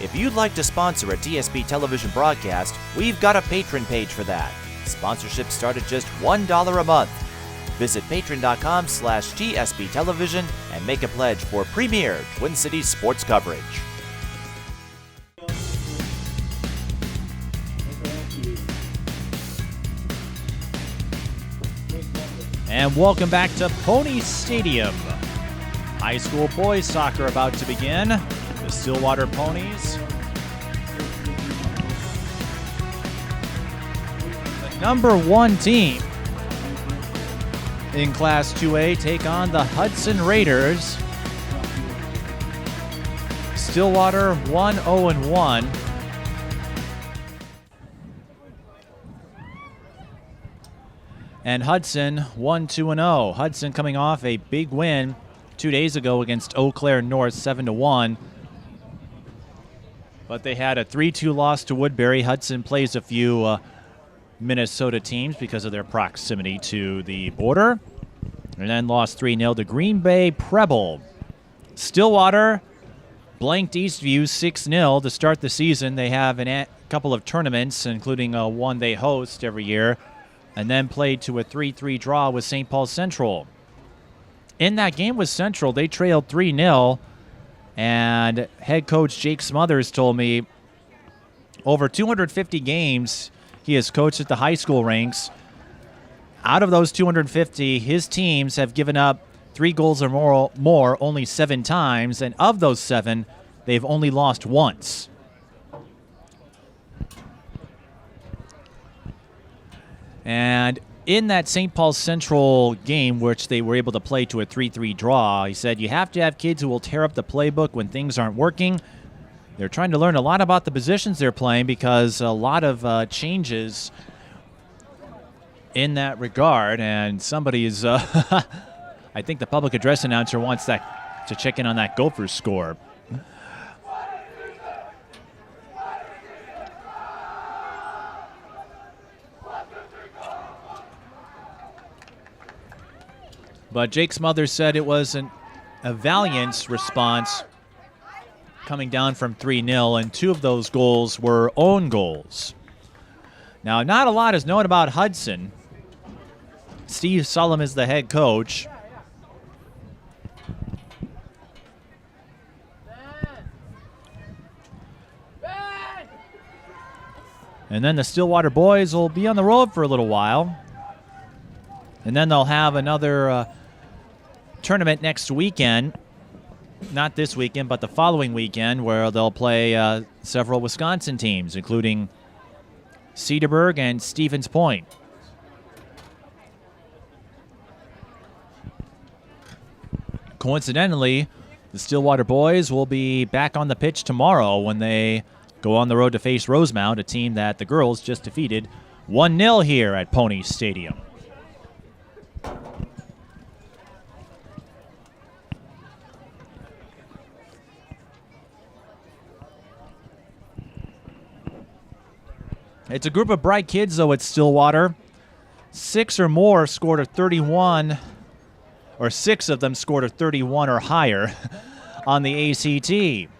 If you'd like to sponsor a TSP television broadcast, we've got a patron page for that. Sponsorships start at just $1 a month. Visit patreon.com/TSP television and make a pledge for premier Twin Cities sports coverage. And welcome back to Pony Stadium. High school boys soccer about to begin. The Stillwater Ponies, the number 1 team in Class 2A, take on the Hudson Raiders. Stillwater 1-0-1. And Hudson 1-2-0. Hudson coming off a big win 2 days ago against Eau Claire North 7-1. But they had a 3-2 loss to Woodbury. Hudson plays a few Minnesota teams because of their proximity to the border. And then lost 3-0 to Green Bay Preble. Stillwater blanked Eastview 6-0 to start the season. They have a couple of tournaments, including one they host every year, and then played to a 3-3 draw with St. Paul Central. In that game with Central, they trailed 3-0, and head coach Jake Smothers told me over 250 games he has coached at the high school ranks. Out of those 250, his teams have given up 3 goals or more only 7 times, and of those 7, they've only lost once. And in that St. Paul Central game, which they were able to play to a 3-3 draw, he said you have to have kids who will tear up the playbook when things aren't working. They're trying to learn a lot about the positions they're playing because a lot of changes in that regard. And somebody is, I think the public address announcer wants that to check in on that Gophers score. But Jake Smothers said it was a valiant response coming down from 3-0, and 2 of those goals were own goals. Now, not a lot is known about Hudson. Steve Sullum is the head coach. And then the Stillwater boys will be on the road for a little while. And then they'll have another tournament next weekend. Not this weekend, but the following weekend, where they'll play several Wisconsin teams, including Cedarburg and Stevens Point. Coincidentally, the Stillwater boys will be back on the pitch tomorrow when they go on the road to face Rosemount, a team that the girls just defeated 1-0 here at Pony Stadium. It's a group of bright kids, though, at Stillwater. 6 or more scored a 31, or 6 of them scored a 31 or higher on the ACT.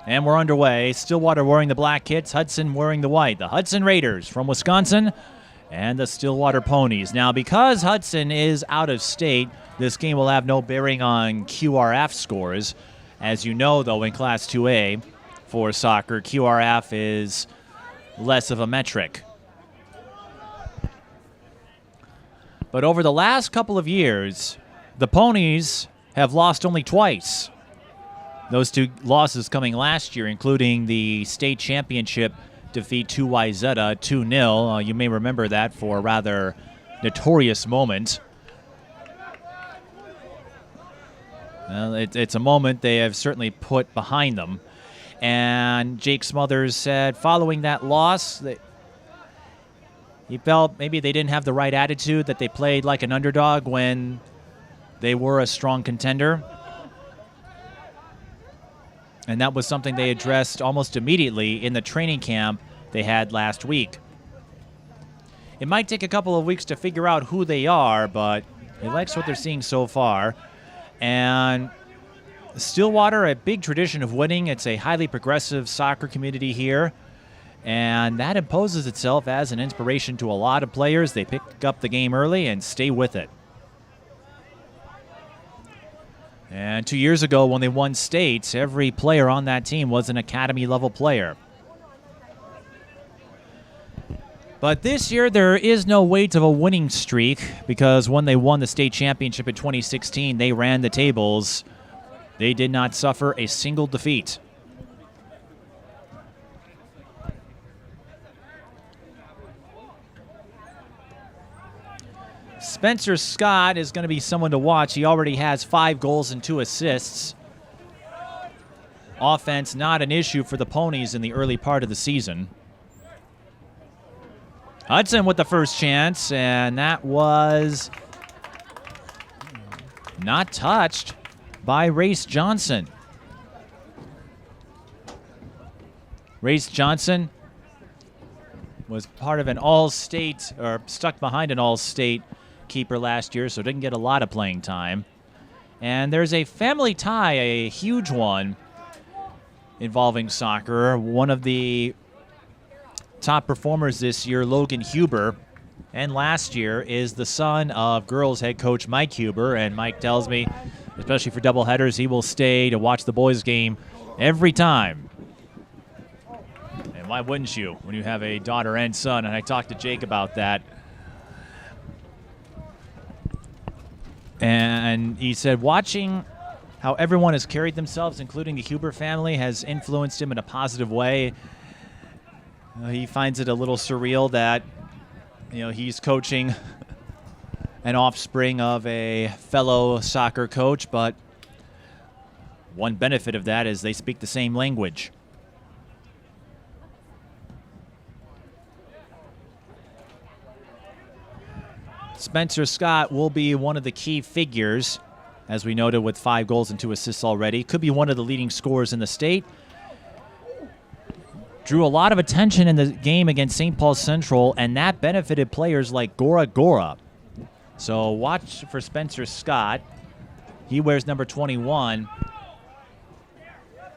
And we're underway. Stillwater wearing the black kits, Hudson wearing the white. The Hudson Raiders from Wisconsin and the Stillwater Ponies. Now, because Hudson is out of state, this game will have no bearing on QRF scores. As you know, though, in Class 2A for soccer, QRF is less of a metric. But over the last couple of years, the Ponies have lost only twice. Those 2 losses coming last year, including the state championship defeat to Wayzata 2-0. You may remember that for a rather notorious moment. Well, it's a moment they have certainly put behind them. And Jake Smothers said following that loss, he felt maybe they didn't have the right attitude, that they played like an underdog when they were a strong contender. And that was something they addressed almost immediately in the training camp they had last week. It might take a couple of weeks to figure out who they are, but he likes what they're seeing so far. And Stillwater, a big tradition of winning. It's a highly progressive soccer community here, and that imposes itself as an inspiration to a lot of players. They pick up the game early and stay with it. And 2 years ago when they won states, every player on that team was an academy-level player. But this year there is no weight of a winning streak because when they won the state championship in 2016, they ran the tables. They did not suffer a single defeat. Spencer Scott is going to be someone to watch. He already has 5 goals and 2 assists. Offense not an issue for the Ponies in the early part of the season. Hudson with the first chance, and that was not touched by Race Johnson. Race Johnson was part of an all-state, or stuck behind an all-state keeper last year, so didn't get a lot of playing time. And there's a family tie, a huge one, involving soccer. One of the top performers this year, Logan Huber, and last year is the son of girls head coach Mike Huber. And Mike tells me, especially for doubleheaders, he will stay to watch the boys game every time. And why wouldn't you when you have a daughter and son? And I talked to Jake about that. And he said watching how everyone has carried themselves, including the Huber family, has influenced him in a positive way. He finds it a little surreal that, he's coaching an offspring of a fellow soccer coach, but one benefit of that is they speak the same language. Spencer Scott will be one of the key figures, as we noted, with 5 goals and 2 assists already. Could be one of the leading scorers in the state. Drew a lot of attention in the game against St. Paul Central, and that benefited players like Gora Gora. So watch for Spencer Scott. He wears number 21.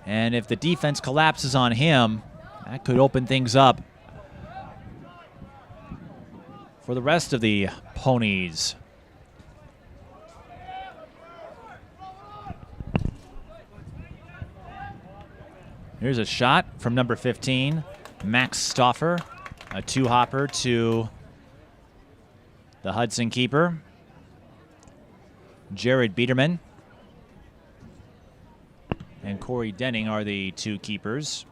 And if the defense collapses on him, that could open things up for the rest of the Ponies. Here's a shot from number 15, Max Stauffer, a 2-hopper to the Hudson keeper, Jared Biederman, and Corey Denning are the 2 keepers.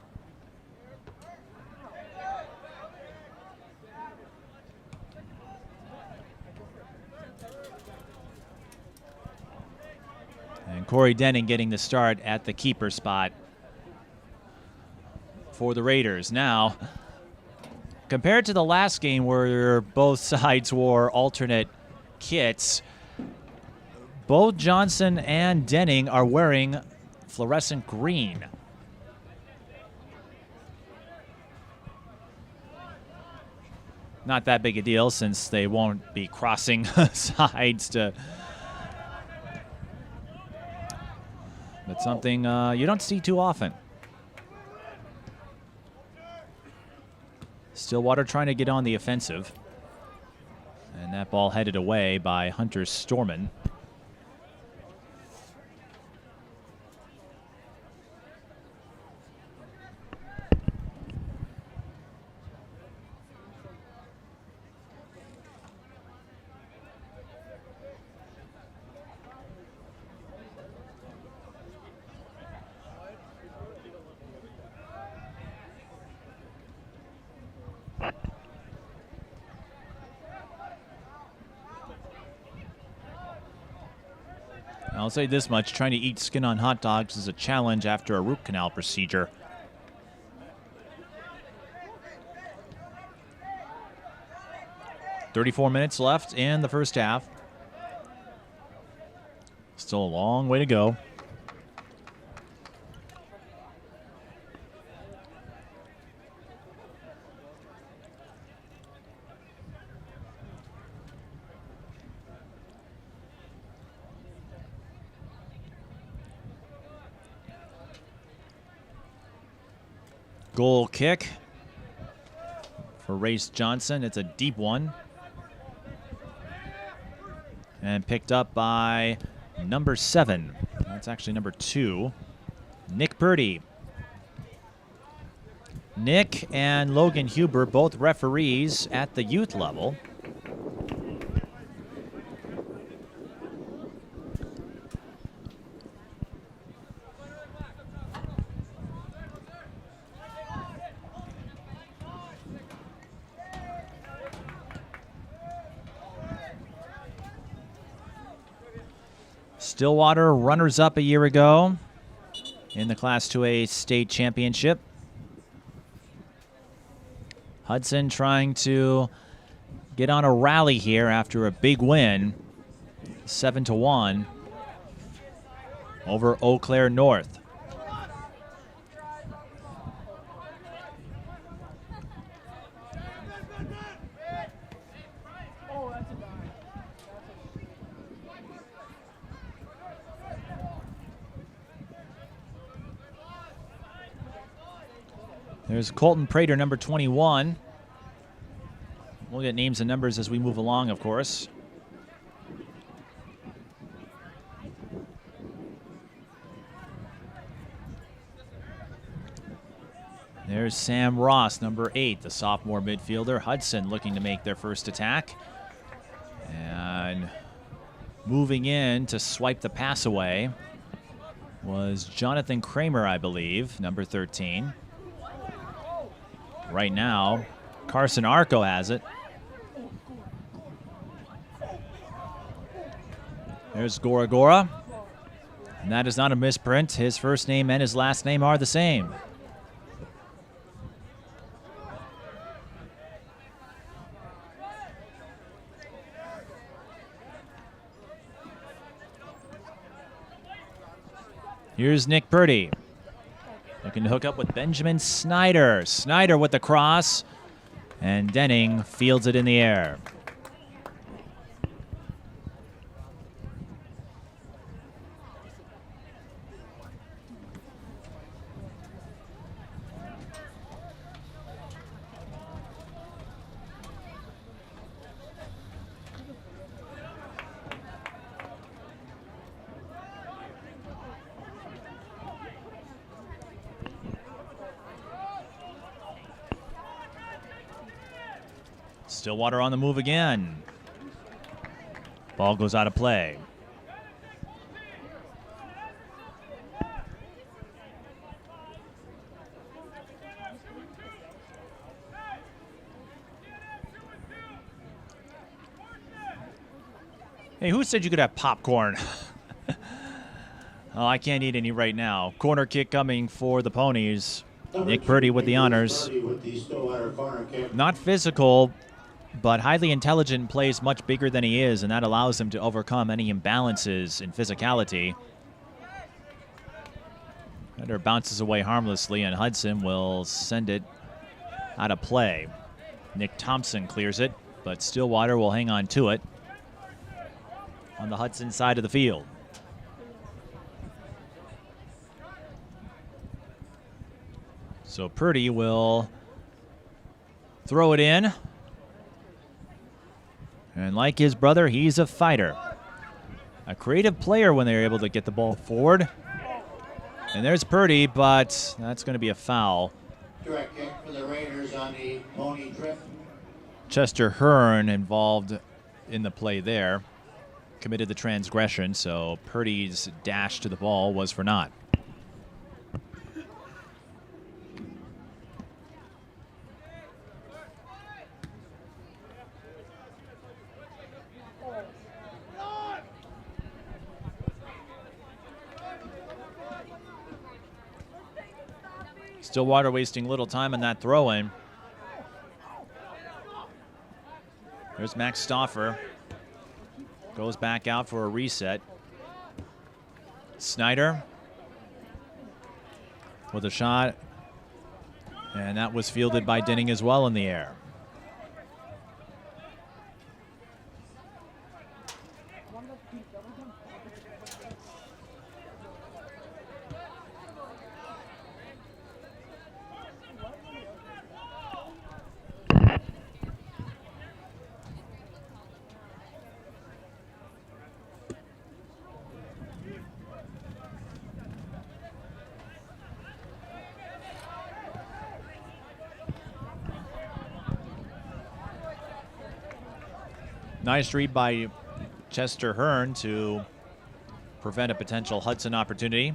And Corey Denning getting the start at the keeper spot for the Raiders. Now, compared to the last game where both sides wore alternate kits, both Johnson and Denning are wearing fluorescent green. Not that big a deal since they won't be crossing sides to... But something you don't see too often. Stillwater trying to get on the offensive. And that ball headed away by Hunter Storman. I'll say this much, trying to eat skin on hot dogs is a challenge after a root canal procedure. "34 minutes left in the first half. Still a long way to go. goal kick for Race Johnson. It's a deep one. And picked up by number 7. That's actually number 2, Nick Purdy. Nick and Logan Huber, both referees at the youth level. Stillwater, runners-up a year ago in the Class 2A state championship. Hudson trying to get on a rally here after a big win, 7-1 over Eau Claire North. There's Colton Prater, number 21. We'll get names and numbers as we move along, of course. There's Sam Ross, number 8, the sophomore midfielder. Hudson looking to make their first attack. And moving in to swipe the pass away was Jonathan Kramer, I believe, number 13. Right now, Carson Arco has it. There's Gora Gora. And that is not a misprint. His first name and his last name are the same. Here's Nick Purdy. Looking to hook up with Benjamin Snyder. Snyder with the cross. And Denning fields it in the air. Stillwater on the move again. Ball goes out of play. Hey, who said you could have popcorn? Oh, I can't eat any right now. Corner kick coming for the Ponies. Nick Purdy with the honors. Not physical, but highly intelligent, plays much bigger than he is, and that allows him to overcome any imbalances in physicality. Header bounces away harmlessly, and Hudson will send it out of play. Nick Thompson clears it, but Stillwater will hang on to it on the Hudson side of the field. So Purdy will throw it in. And like his brother, he's a fighter. A creative player when they're able to get the ball forward. And there's Purdy, but that's going to be a foul. Direct kick for the Raiders on the Pony trip. Chester Hearn involved in the play there. Committed the transgression, so Purdy's dash to the ball was for naught. Stillwater wasting little time on that throw-in. There's Max Stauffer. Goes back out for a reset. Snyder with a shot. And that was fielded by Denning as well in the air. Nice read by Chester Hearn to prevent a potential Hudson opportunity.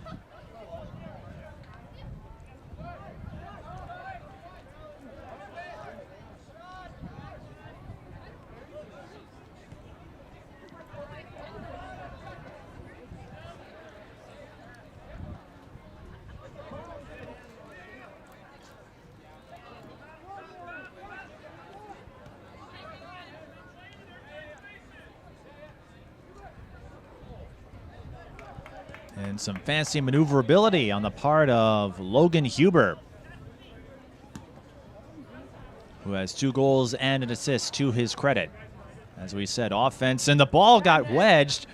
And some fancy maneuverability on the part of Logan Huber, who has 2 goals and an assist to his credit. As we said, offense, and the ball got wedged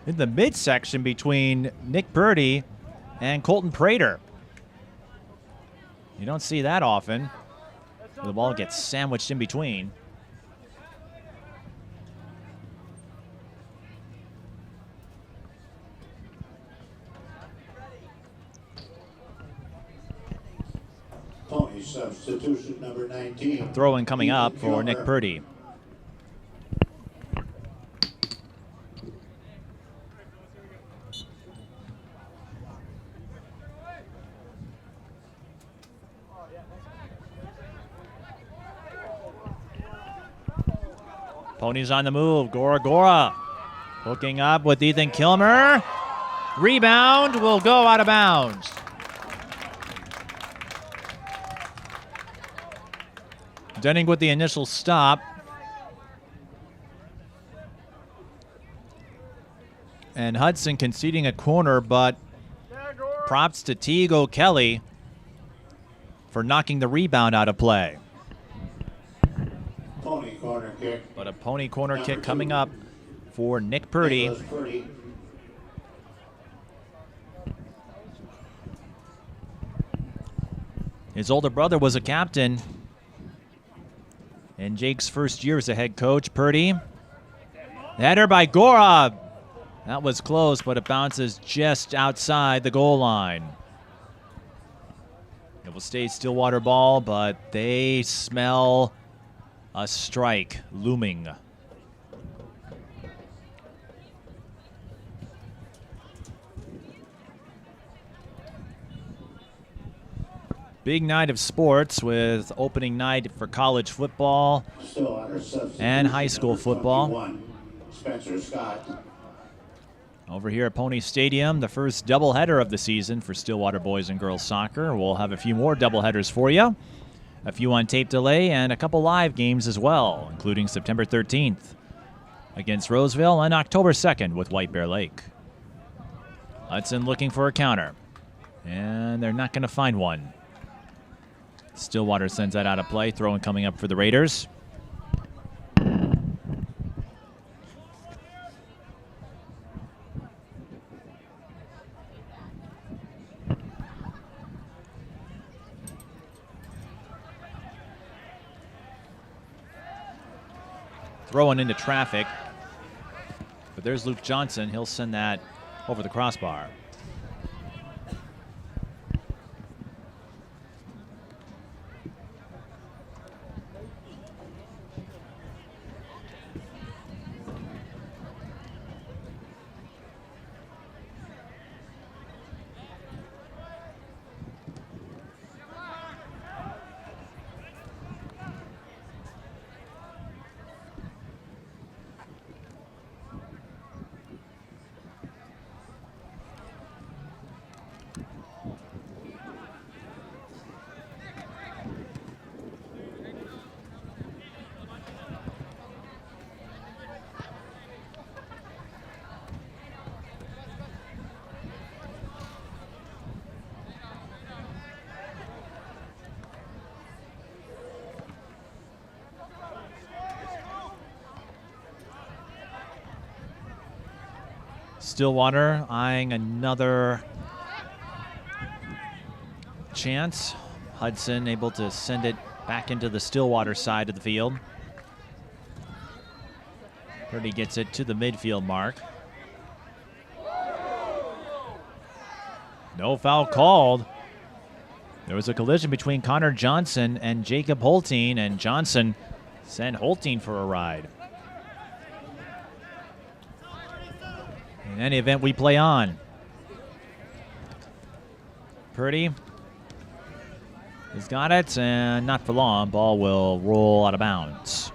in the midsection between Nick Purdy and Colton Prater. You don't see that often. The ball gets sandwiched in between. Pony substitution number 19. Throw-in coming up for Nick Purdy. Ponies on the move. Gora hooking up with Ethan Kilmer. Rebound will go out of bounds. Denning with the initial stop. And Hudson conceding a corner, but props to Teague Kelly for knocking the rebound out of play. Pony corner kick. But a pony corner kick coming up for Nick Purdy. His older brother was a captain in Jake's first year as a head coach. Purdy. Header by Gora. That was close, but it bounces just outside the goal line. It will stay Stillwater ball, but they smell a strike looming. Big night of sports with opening night for college football and high school football. Spencer Scott. Over here at Pony Stadium, the first doubleheader of the season for Stillwater boys and girls soccer. We'll have a few more doubleheaders for you, a few on tape delay, and a couple live games as well, including September 13th against Roseville and October 2nd with White Bear Lake. Hudson looking for a counter, and they're not going to find one. Stillwater sends that out of play. Throw-in coming up for the Raiders. Throwing into traffic. But there's Luke Johnson. He'll send that over the crossbar. Stillwater eyeing another chance. Hudson able to send it back into the Stillwater side of the field. Purdy gets it to the midfield mark. No foul called. There was a collision between Connor Johnson and Jacob Holteen, and Johnson sent Holteen for a ride. In any event, we play on. Purdy has got it, and not for long. Ball will roll out of bounds.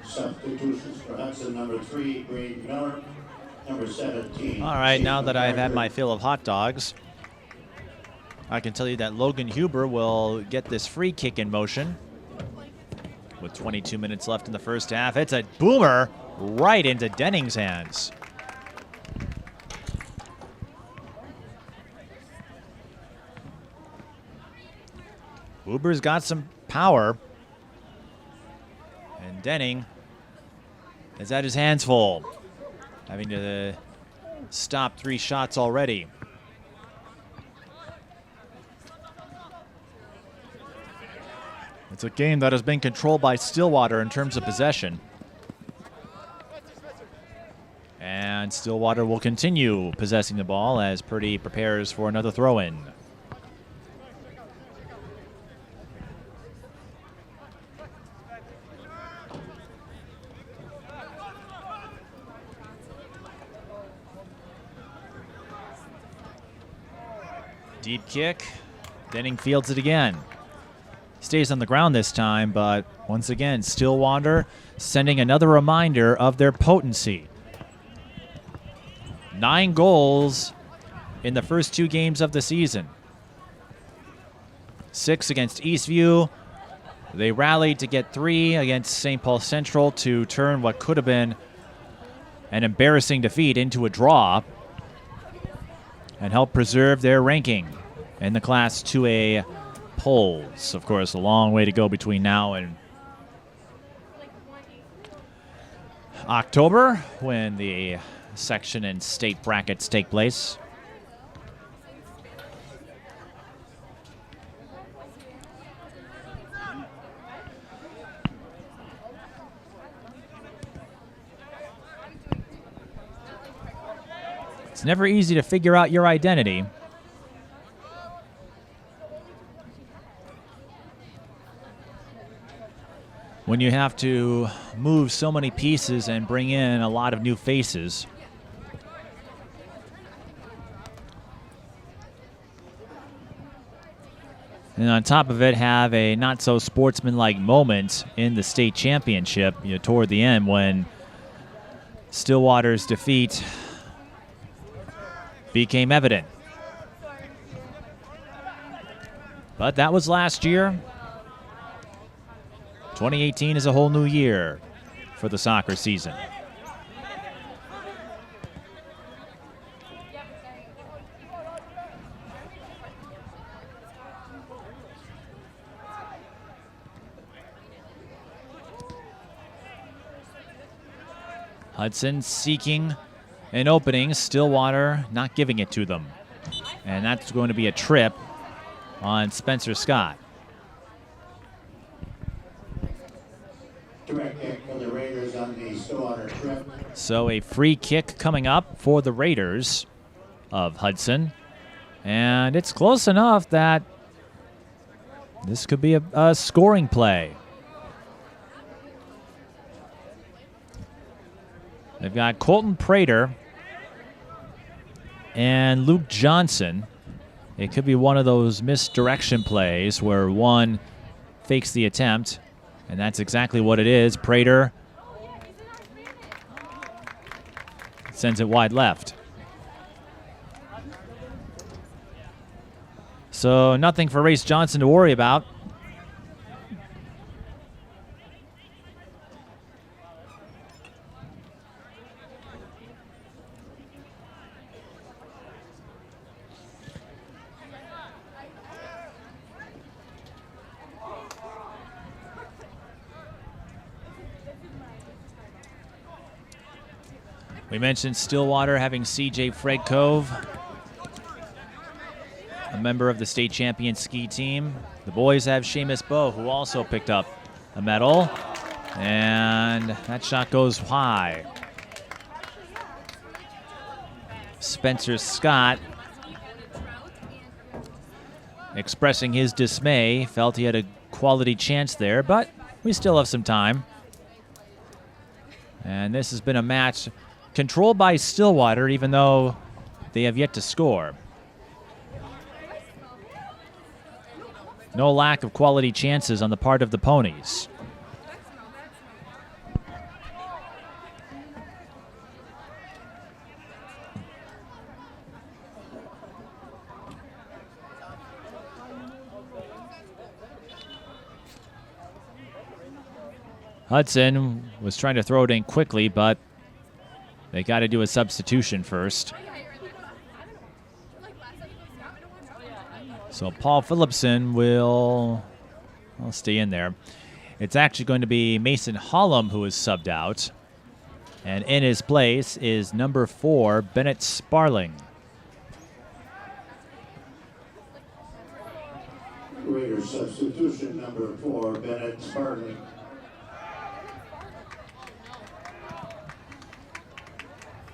Substitutions for Hudson, number 3, Green Miller, number 17. All right, now that I've had my fill of hot dogs, I can tell you that Logan Huber will get this free kick in motion. With 22 minutes left in the first half, it's a boomer right into Denning's hands. Huber's got some power. And Denning has had his hands full, having to stop 3 shots already. It's a game that has been controlled by Stillwater in terms of possession. And Stillwater will continue possessing the ball as Purdy prepares for another throw-in. Deep kick. Denning fields it again. Stays on the ground this time, but once again, Stillwater sending another reminder of their potency. 9 goals in the first 2 games of the season. 6 against Eastview. They rallied to get 3 against St. Paul Central to turn what could have been an embarrassing defeat into a draw and help preserve their ranking in the Class 2A polls. Of course, a long way to go between now and October, when the section and state brackets take place. It's never easy to figure out your identity. When you have to move so many pieces and bring in a lot of new faces. And on top of it, have a not-so-sportsmanlike moment in the state championship, toward the end, when Stillwater's defeat became evident. But that was last year. 2018 is a whole new year for the soccer season. Hudson seeking an opening, Stillwater not giving it to them. And that's going to be a trip on Spencer Scott. Direct kick for the Raiders on the Stillwater trip. So a free kick coming up for the Raiders of Hudson. And it's close enough that this could be a scoring play. They've got Colton Prater and Luke Johnson. It could be one of those misdirection plays where one fakes the attempt, and that's exactly what it is. Prater sends it wide left. So nothing for Race Johnson to worry about. We mentioned Stillwater having C.J. Fred Cove, a member of the state champion ski team. The boys have Seamus Bowe, who also picked up a medal. And that shot goes high. Spencer Scott, expressing his dismay, felt he had a quality chance there, but we still have some time. And this has been a match controlled by Stillwater, even though they have yet to score. No lack of quality chances on the part of the Ponies. Hudson was trying to throw it in quickly, but they got to do a substitution first. So Paul Phillipson will stay in there. It's actually going to be Mason Hollum who is subbed out. And in his place is number 4, Bennett Sparling. Raiders substitution number 4, Bennett Sparling.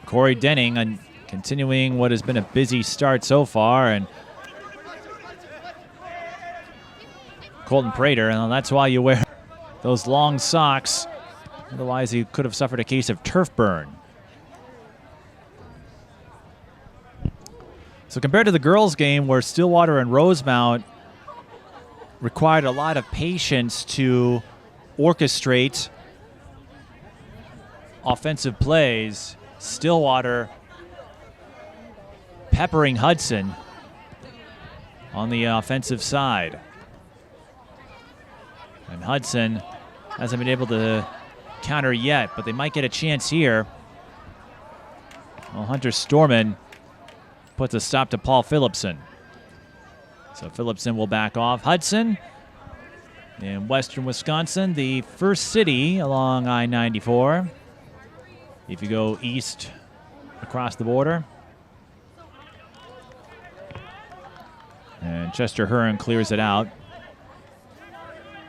Corey Denning continuing what has been a busy start so far, and Colton Prater, and that's why you wear those long socks. Otherwise, he could have suffered a case of turf burn. So compared to the girls' game where Stillwater and Rosemount required a lot of patience to orchestrate offensive plays, Stillwater peppering Hudson on the offensive side. And Hudson hasn't been able to counter yet, but they might get a chance here. Well, Hunter Storman puts a stop to Paul Phillipson. So Phillipson will back off. Hudson in western Wisconsin, the first city along I-94. If you go east across the border. And Chester Hearn clears it out.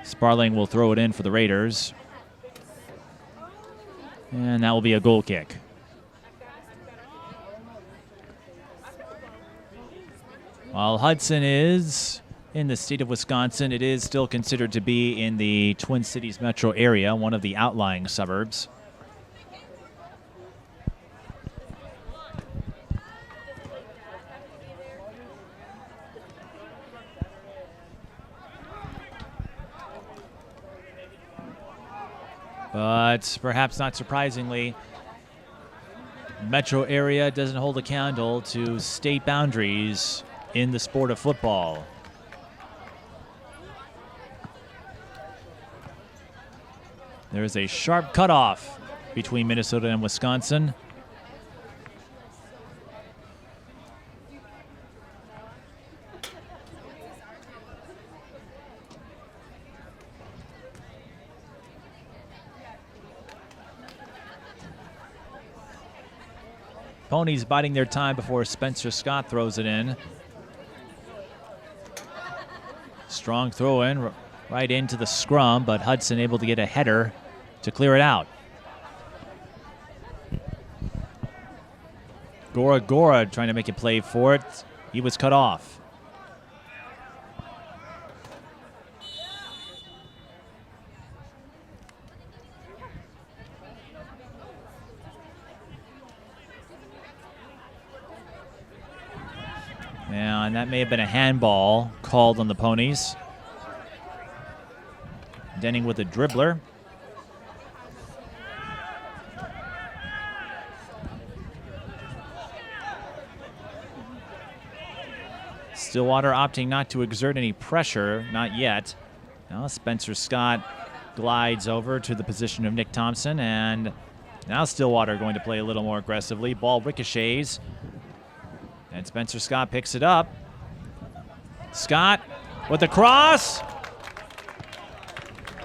Sparling will throw it in for the Raiders. And that will be a goal kick. While Hudson is in the state of Wisconsin, it is still considered to be in the Twin Cities metro area, one of the outlying suburbs. But perhaps not surprisingly, metro area doesn't hold a candle to state boundaries in the sport of football. There is a sharp cutoff between Minnesota and Wisconsin. Ponies biding their time before Spencer Scott throws it in. Strong throw in right into the scrum, but Hudson able to get a header to clear it out. Gora trying to make a play for it. He was cut off. And that may have been a handball called on the Ponies. Denning with a dribbler. Stillwater opting not to exert any pressure, not yet. Now Spencer Scott glides over to the position of Nick Thompson, and now Stillwater going to play a little more aggressively. Ball ricochets, and Spencer Scott picks it up. Scott with the cross.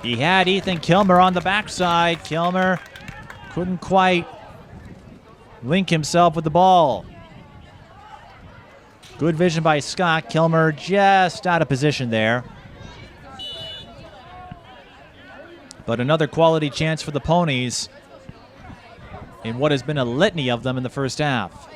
He had Ethan Kilmer on the backside. Kilmer couldn't quite link himself with the ball. Good vision by Scott. Kilmer just out of position there. But another quality chance for the Ponies in what has been a litany of them in the first half.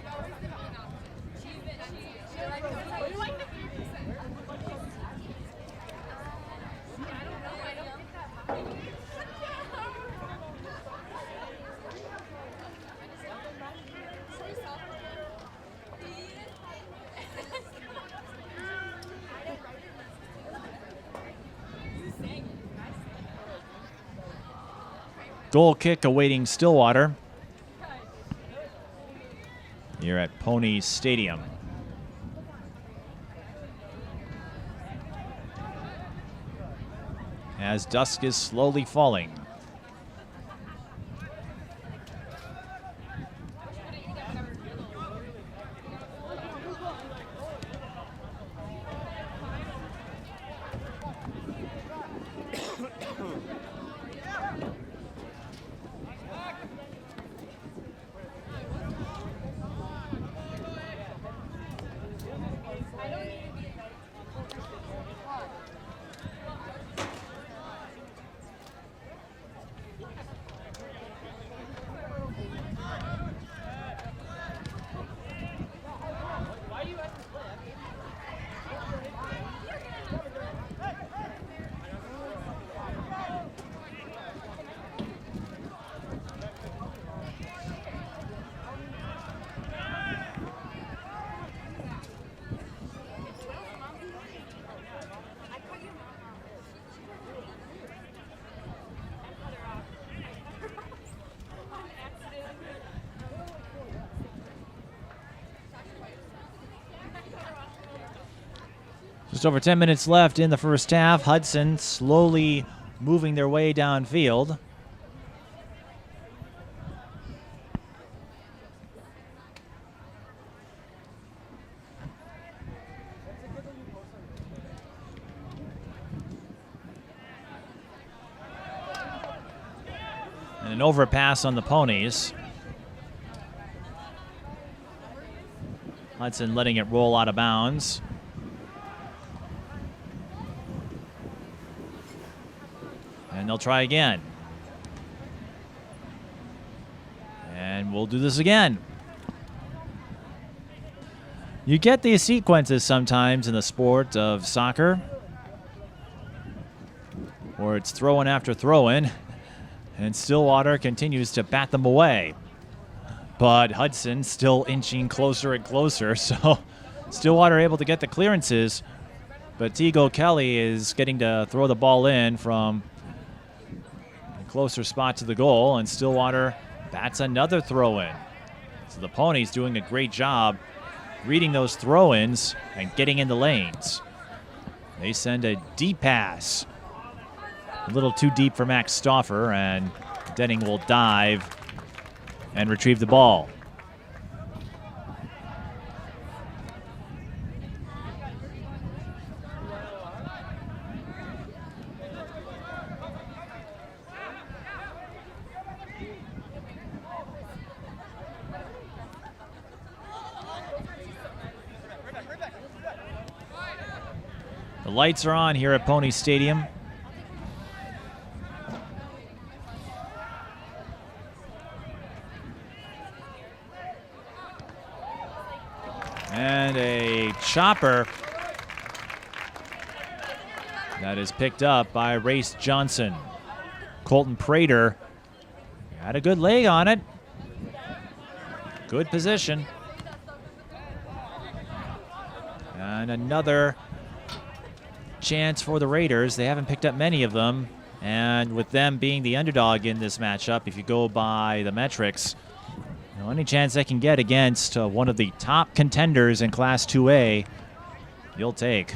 Goal kick awaiting Stillwater here at Pony Stadium. As dusk is slowly falling. Just over 10 minutes left in the first half. Hudson slowly moving their way downfield. And an overpass on the Ponies. Hudson letting it roll out of bounds. And they'll try again. And we'll do this again. You get these sequences sometimes in the sport of soccer, where it's throw-in after throw-in, and Stillwater continues to bat them away. But Hudson still inching closer and closer, so Stillwater able to get the clearances, but Teagle Kelly is getting to throw the ball in from closer spot to the goal, and Stillwater bats another throw-in. So the Ponies doing a great job reading those throw-ins and getting in the lanes. They send a deep pass. A little too deep for Max Stauffer, and Denning will dive and retrieve the ball. The lights are on here at Pony Stadium. And a chopper that is picked up by Race Johnson. Colton Prater had a good leg on it. Good position. And another chance for the Raiders. They haven't picked up many of them, and with them being the underdog in this matchup, if you go by the metrics, any chance they can get against one of the top contenders in Class 2A you'll take.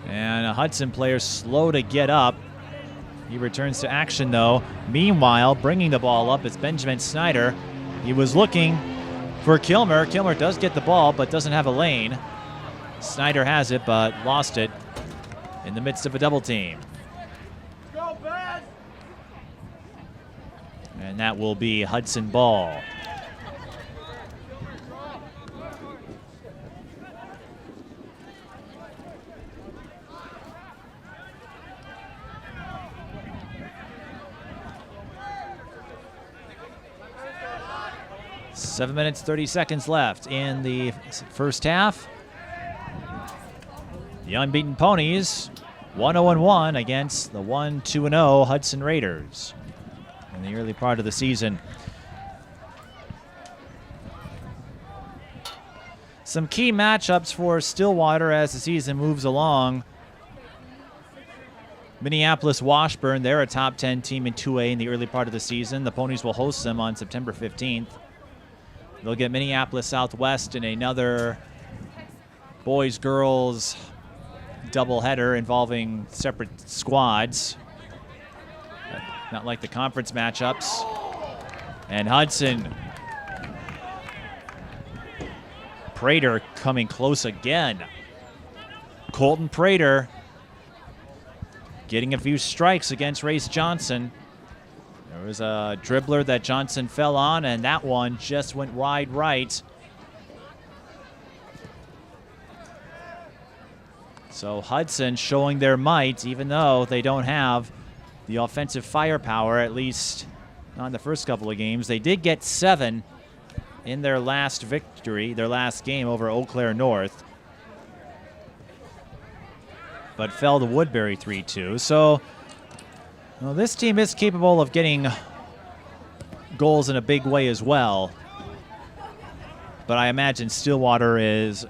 And a Hudson player slow to get up. He returns to action, though. Meanwhile, bringing the ball up is Benjamin Snyder. He was looking for Kilmer. Kilmer does get the ball, but doesn't have a lane. Snyder has it, but lost it in the midst of a double team. And that will be Hudson ball. Seven minutes, 30 seconds left in the first half. The unbeaten Ponies, 1-0-1 against the 1-2-0 Hudson Raiders in the early part of the season. Some key matchups for Stillwater as the season moves along. Minneapolis Washburn, they're a top 10 team in 2A in the early part of the season. The Ponies will host them on September 15th. They'll get Minneapolis Southwest in another boys-girls doubleheader involving separate squads. Not like the conference matchups. And Hudson. Prater coming close again. Colton Prater getting a few strikes against Race Johnson. There was a dribbler that Johnson fell on, and that one just went wide right. So Hudson showing their might, even though they don't have the offensive firepower, at least not in the first couple of games. They did get 7 in their last victory, their last game over Eau Claire North, but fell to Woodbury 3-2. So well, this team is capable of getting goals in a big way as well. But I imagine Stillwater is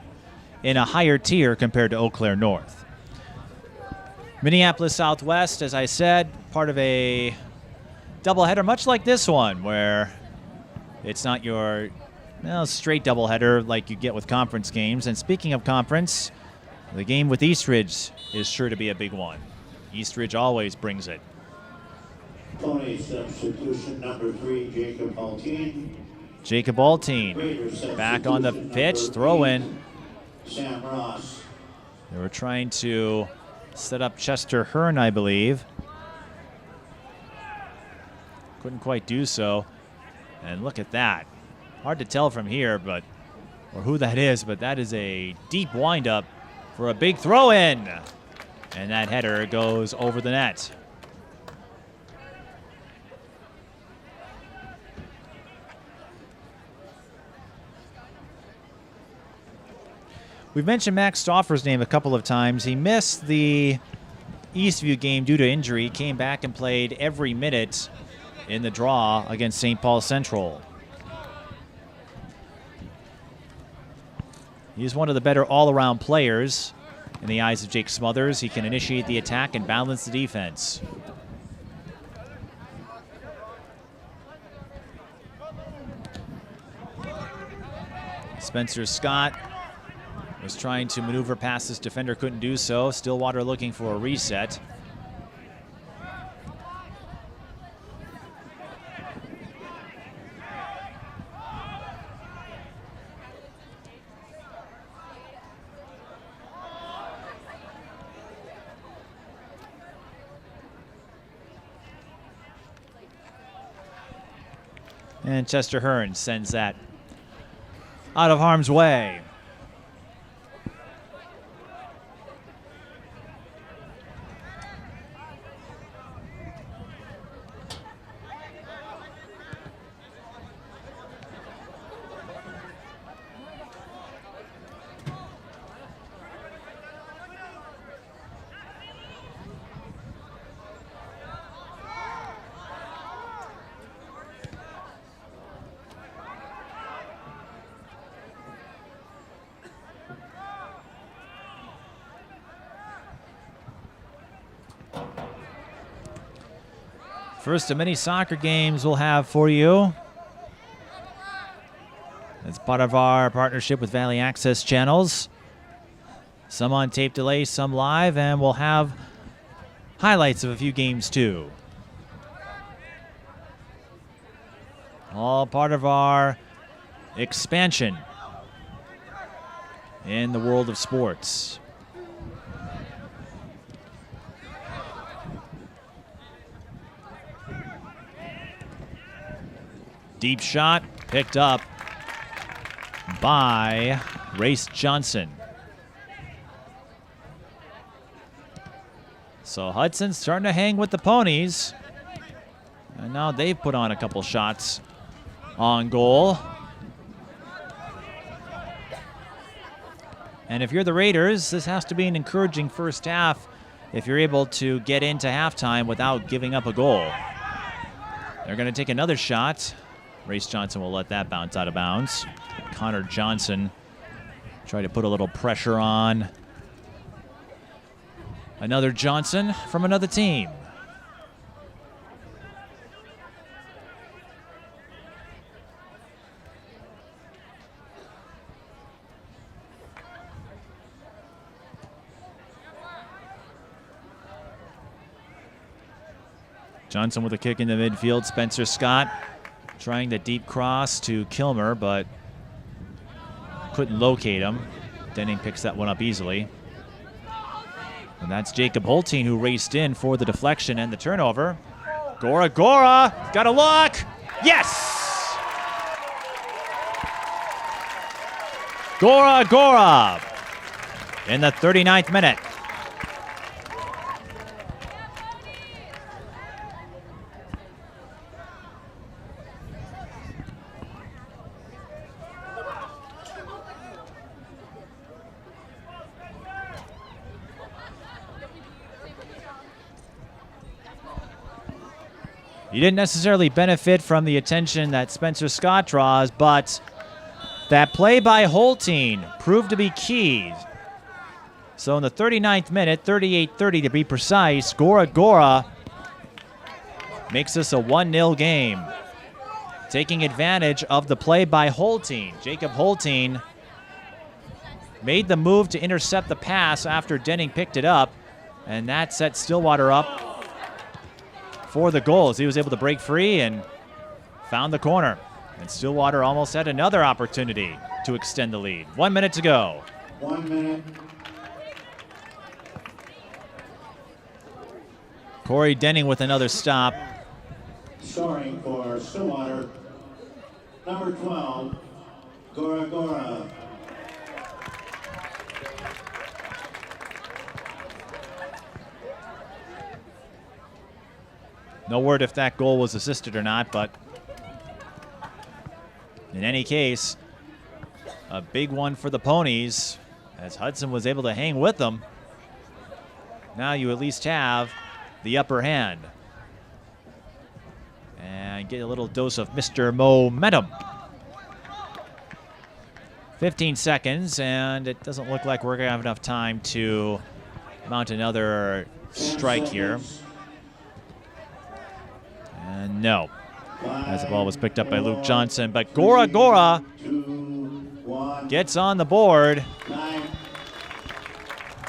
in a higher tier compared to Eau Claire North. Minneapolis Southwest, as I said, part of a doubleheader, much like this one, where it's not your straight doubleheader like you get with conference games. And speaking of conference, the game with Eastridge is sure to be a big one. Eastridge always brings it. Pony substitution number 3, Jacob Altine. Jacob Altine back on the pitch, throw in. Sam Ross. They were trying to set up Chester Hearn, I believe. Couldn't quite do so. And look at that. Hard to tell from here, or who that is, but that is a deep windup for a big throw in. And that header goes over the net. We've mentioned Max Stauffer's name a couple of times. He missed the Eastview game due to injury, came back and played every minute in the draw against St. Paul Central. He's one of the better all-around players in the eyes of Jake Smothers. He can initiate the attack and balance the defense. Spencer Scott was trying to maneuver past this defender, couldn't do so. Stillwater looking for a reset. And Chester Hearn sends that out of harm's way. First of many soccer games we'll have for you. It's part of our partnership with Valley Access Channels. Some on tape delay, some live, and we'll have highlights of a few games too. All part of our expansion in the world of sports. Deep shot picked up by Race Johnson. So Hudson's starting to hang with the Ponies. And now they've put on a couple shots on goal. And if you're the Raiders, this has to be an encouraging first half if you're able to get into halftime without giving up a goal. They're going to take another shot. Race Johnson will let that bounce out of bounds. Connor Johnson try to put a little pressure on another Johnson from another team. Johnson with a kick in the midfield. Spencer Scott trying the deep cross to Kilmer, but couldn't locate him. Denning picks that one up easily. And that's Jacob Holteen who raced in for the deflection and the turnover. Gora got a look. Yes! Gora in the 39th minute. He didn't necessarily benefit from the attention that Spencer Scott draws, but that play by Holteen proved to be key. So in the 39th minute, 38-30 to be precise, Gora makes this a 1-0 game. Taking advantage of the play by Holteen. Jacob Holteen made the move to intercept the pass after Denning picked it up, and that set Stillwater up for the goals. He was able to break free and found the corner. And Stillwater almost had another opportunity to extend the lead. 1 minute to go. 1 minute. Corey Denning with another stop. Scoring for Stillwater, number 12, Gora. No word if that goal was assisted or not, but in any case, a big one for the Ponies as Hudson was able to hang with them. Now you at least have the upper hand and get a little dose of Mr. Momentum. 15 seconds, and it doesn't look like we're going to have enough time to mount another strike here. And no, as the ball was picked up by Luke Johnson. But Gora gets on the board.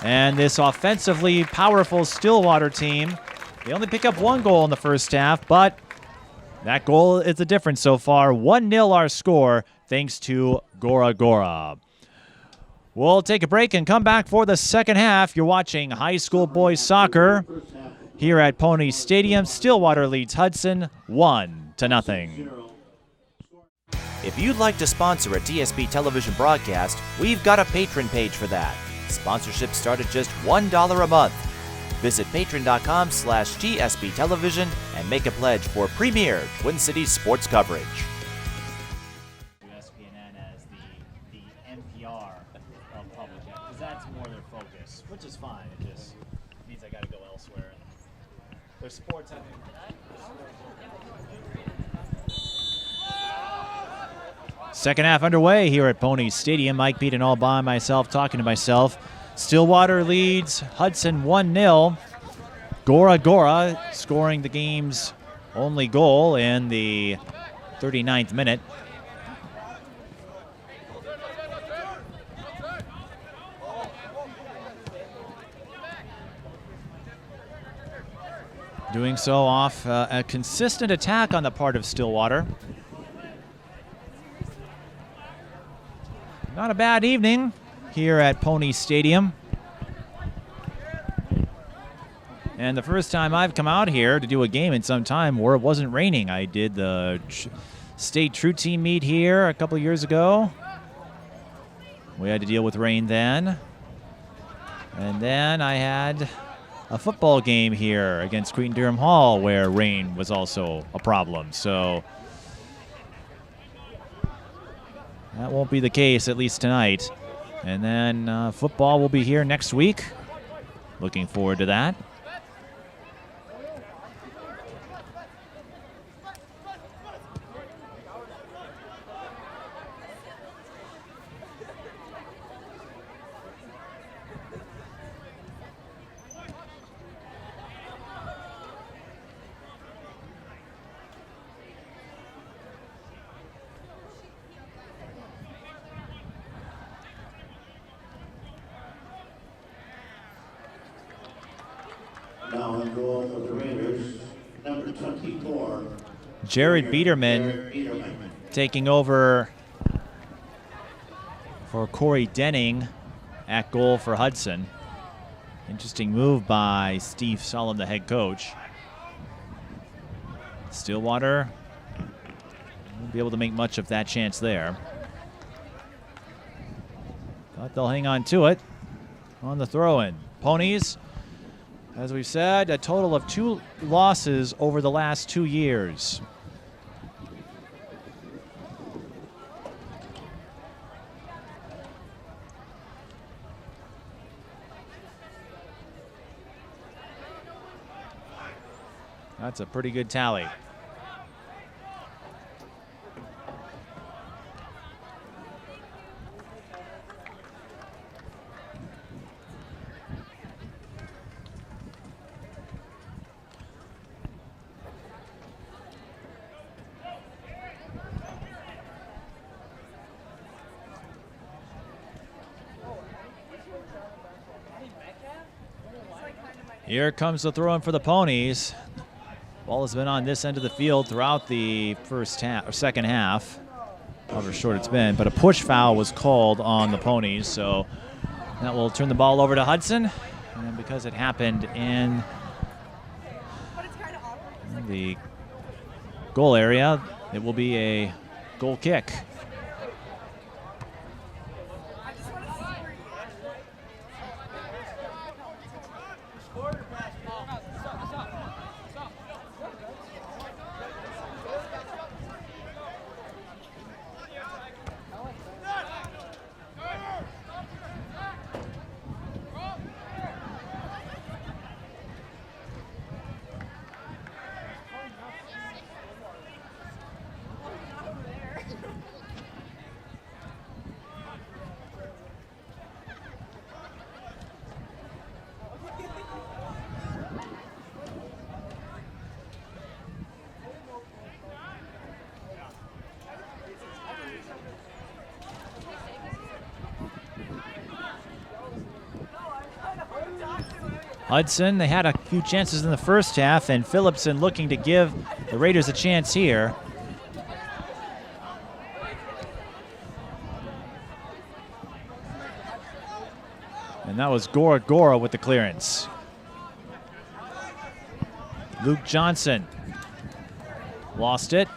And this offensively powerful Stillwater team, they only pick up one goal in the first half, but that goal is the difference so far. 1-0 our score, thanks to Gora. We'll take a break and come back for the second half. You're watching high school boys soccer here at Pony Stadium. Stillwater leads Hudson 1-0. If you'd like to sponsor a DSB television broadcast, we've got a patron page for that. Sponsorships start at just $1 a month. Visit patreon.com/GSB television and make a pledge for premier Twin Cities sports coverage. ESPN as the NPR of public, because that's more their focus, which is fine. It just means I got to go elsewhere. Their sports, I think. Second half underway here at Pony Stadium. Mike Beaton all by myself, talking to myself. Stillwater leads Hudson 1-0. Gora scoring the game's only goal in the 39th minute. Doing so off a consistent attack on the part of Stillwater. Not a bad evening here at Pony Stadium. And the first time I've come out here to do a game in some time where it wasn't raining. I did the state true team meet here a couple years ago. We had to deal with rain then. And then I had a football game here against Cretin-Derham Hall where rain was also a problem. So that won't be the case, at least tonight. And then football will be here next week. Looking forward to that. Now in goal for the Raiders, number 24. Jared Biederman taking over for Corey Denning at goal for Hudson. Interesting move by Steve Solom, the head coach. Stillwater won't be able to make much of that chance there. But they'll hang on to it on the throw-in. Ponies, as we've said, a total of 2 losses over the last 2 years. That's a pretty good tally. Here comes the throw in for the Ponies. Ball has been on this end of the field throughout the first half or second half. However short it's been, but a push foul was called on the Ponies, so that will turn the ball over to Hudson. And because it happened in the goal area, it will be a goal kick. Hudson, they had a few chances in the first half, and Phillipson looking to give the Raiders a chance here. And that was Gora with the clearance. Luke Johnson lost it.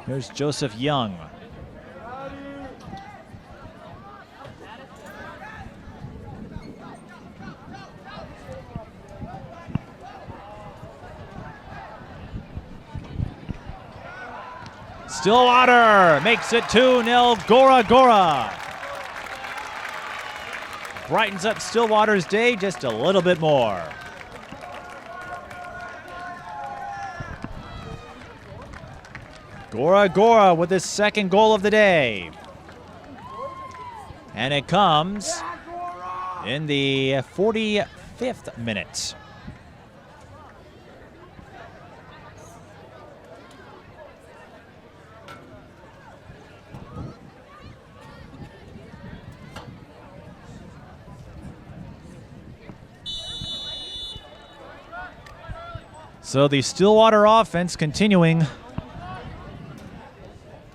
Here's Joseph Young. Stillwater makes it 2-0. Gora. Brightens up Stillwater's day just a little bit more. Gora with his second goal of the day. And it comes in the 45th minute. So the Stillwater offense continuing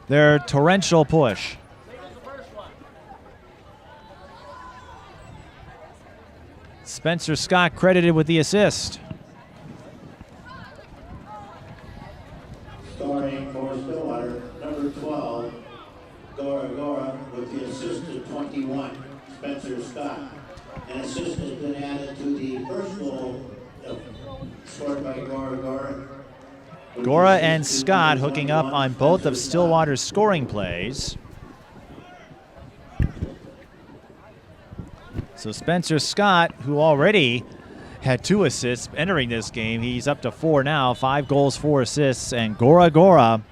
their torrential push. Spencer Scott credited with the assist. Scoring for Stillwater, number 12, Gora with the assist to 21, Spencer Scott. An assist has been added to the first goal scored by Gora. Gora and Scott hooking up on both of Stillwater's scoring plays. So Spencer Scott, who already had 2 assists entering this game, he's up to 4 now, 5 goals, 4 assists, and Gora.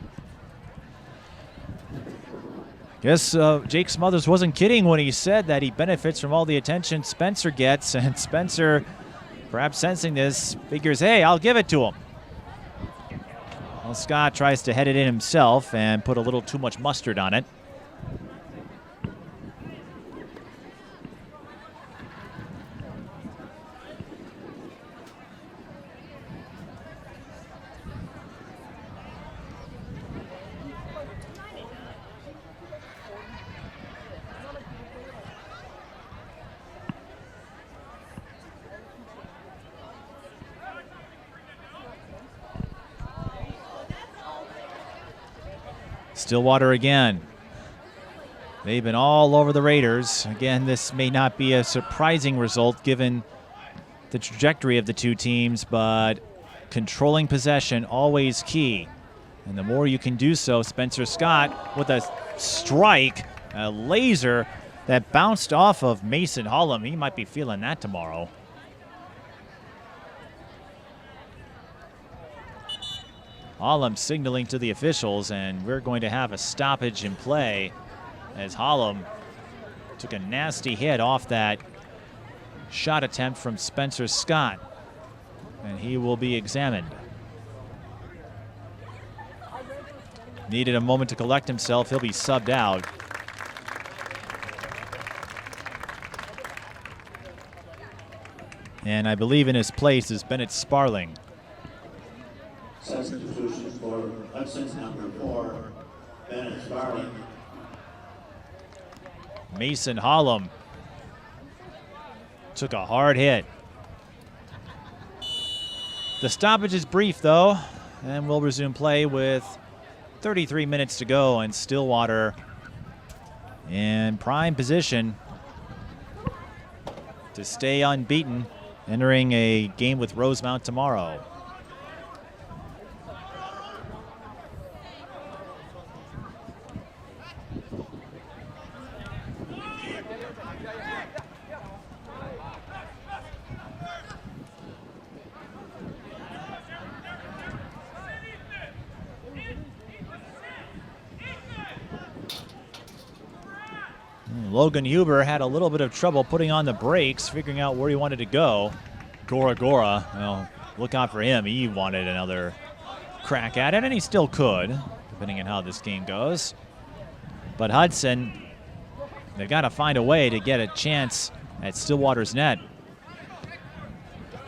Guess Jake Smothers wasn't kidding when he said that he benefits from all the attention Spencer gets, and Spencer, perhaps sensing this, figures, hey, I'll give it to him. Well, Scott tries to head it in himself and put a little too much mustard on it. Stillwater again. They've been all over the Raiders. Again, this may not be a surprising result given the trajectory of the two teams, but controlling possession always key. And the more you can do so, Spencer Scott with a strike, a laser that bounced off of Mason Hollum. He might be feeling that tomorrow. Hollum signaling to the officials, and we're going to have a stoppage in play as Hollum took a nasty hit off that shot attempt from Spencer Scott, and he will be examined. Needed a moment to collect himself. He'll be subbed out. And I believe in his place is Bennett Sparling. Substitution for Hudson, number 4, Bennett Sparling. Mason Hollum took a hard hit. The stoppage is brief, though, and we'll resume play with 33 minutes to go, and Stillwater in prime position to stay unbeaten, entering a game with Rosemount tomorrow. Logan Huber had a little bit of trouble putting on the brakes, figuring out where he wanted to go. Gora, well, look out for him. He wanted another crack at it, and he still could, depending on how this game goes. But Hudson, they've got to find a way to get a chance at Stillwater's net.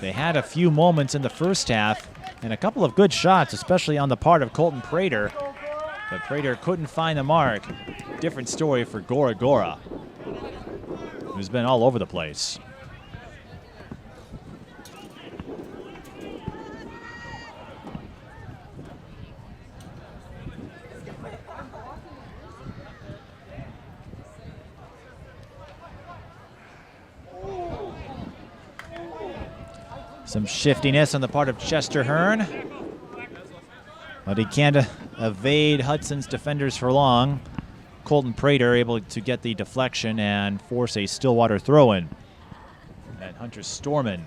They had a few moments in the first half and a couple of good shots, especially on the part of Colton Prater. But Prater couldn't find the mark. Different story for Gora, who's been all over the place. Some shiftiness on the part of Chester Hearn, but he can't evade Hudson's defenders for long. Colton Prater able to get the deflection and force a Stillwater throw-in. And Hunter Storman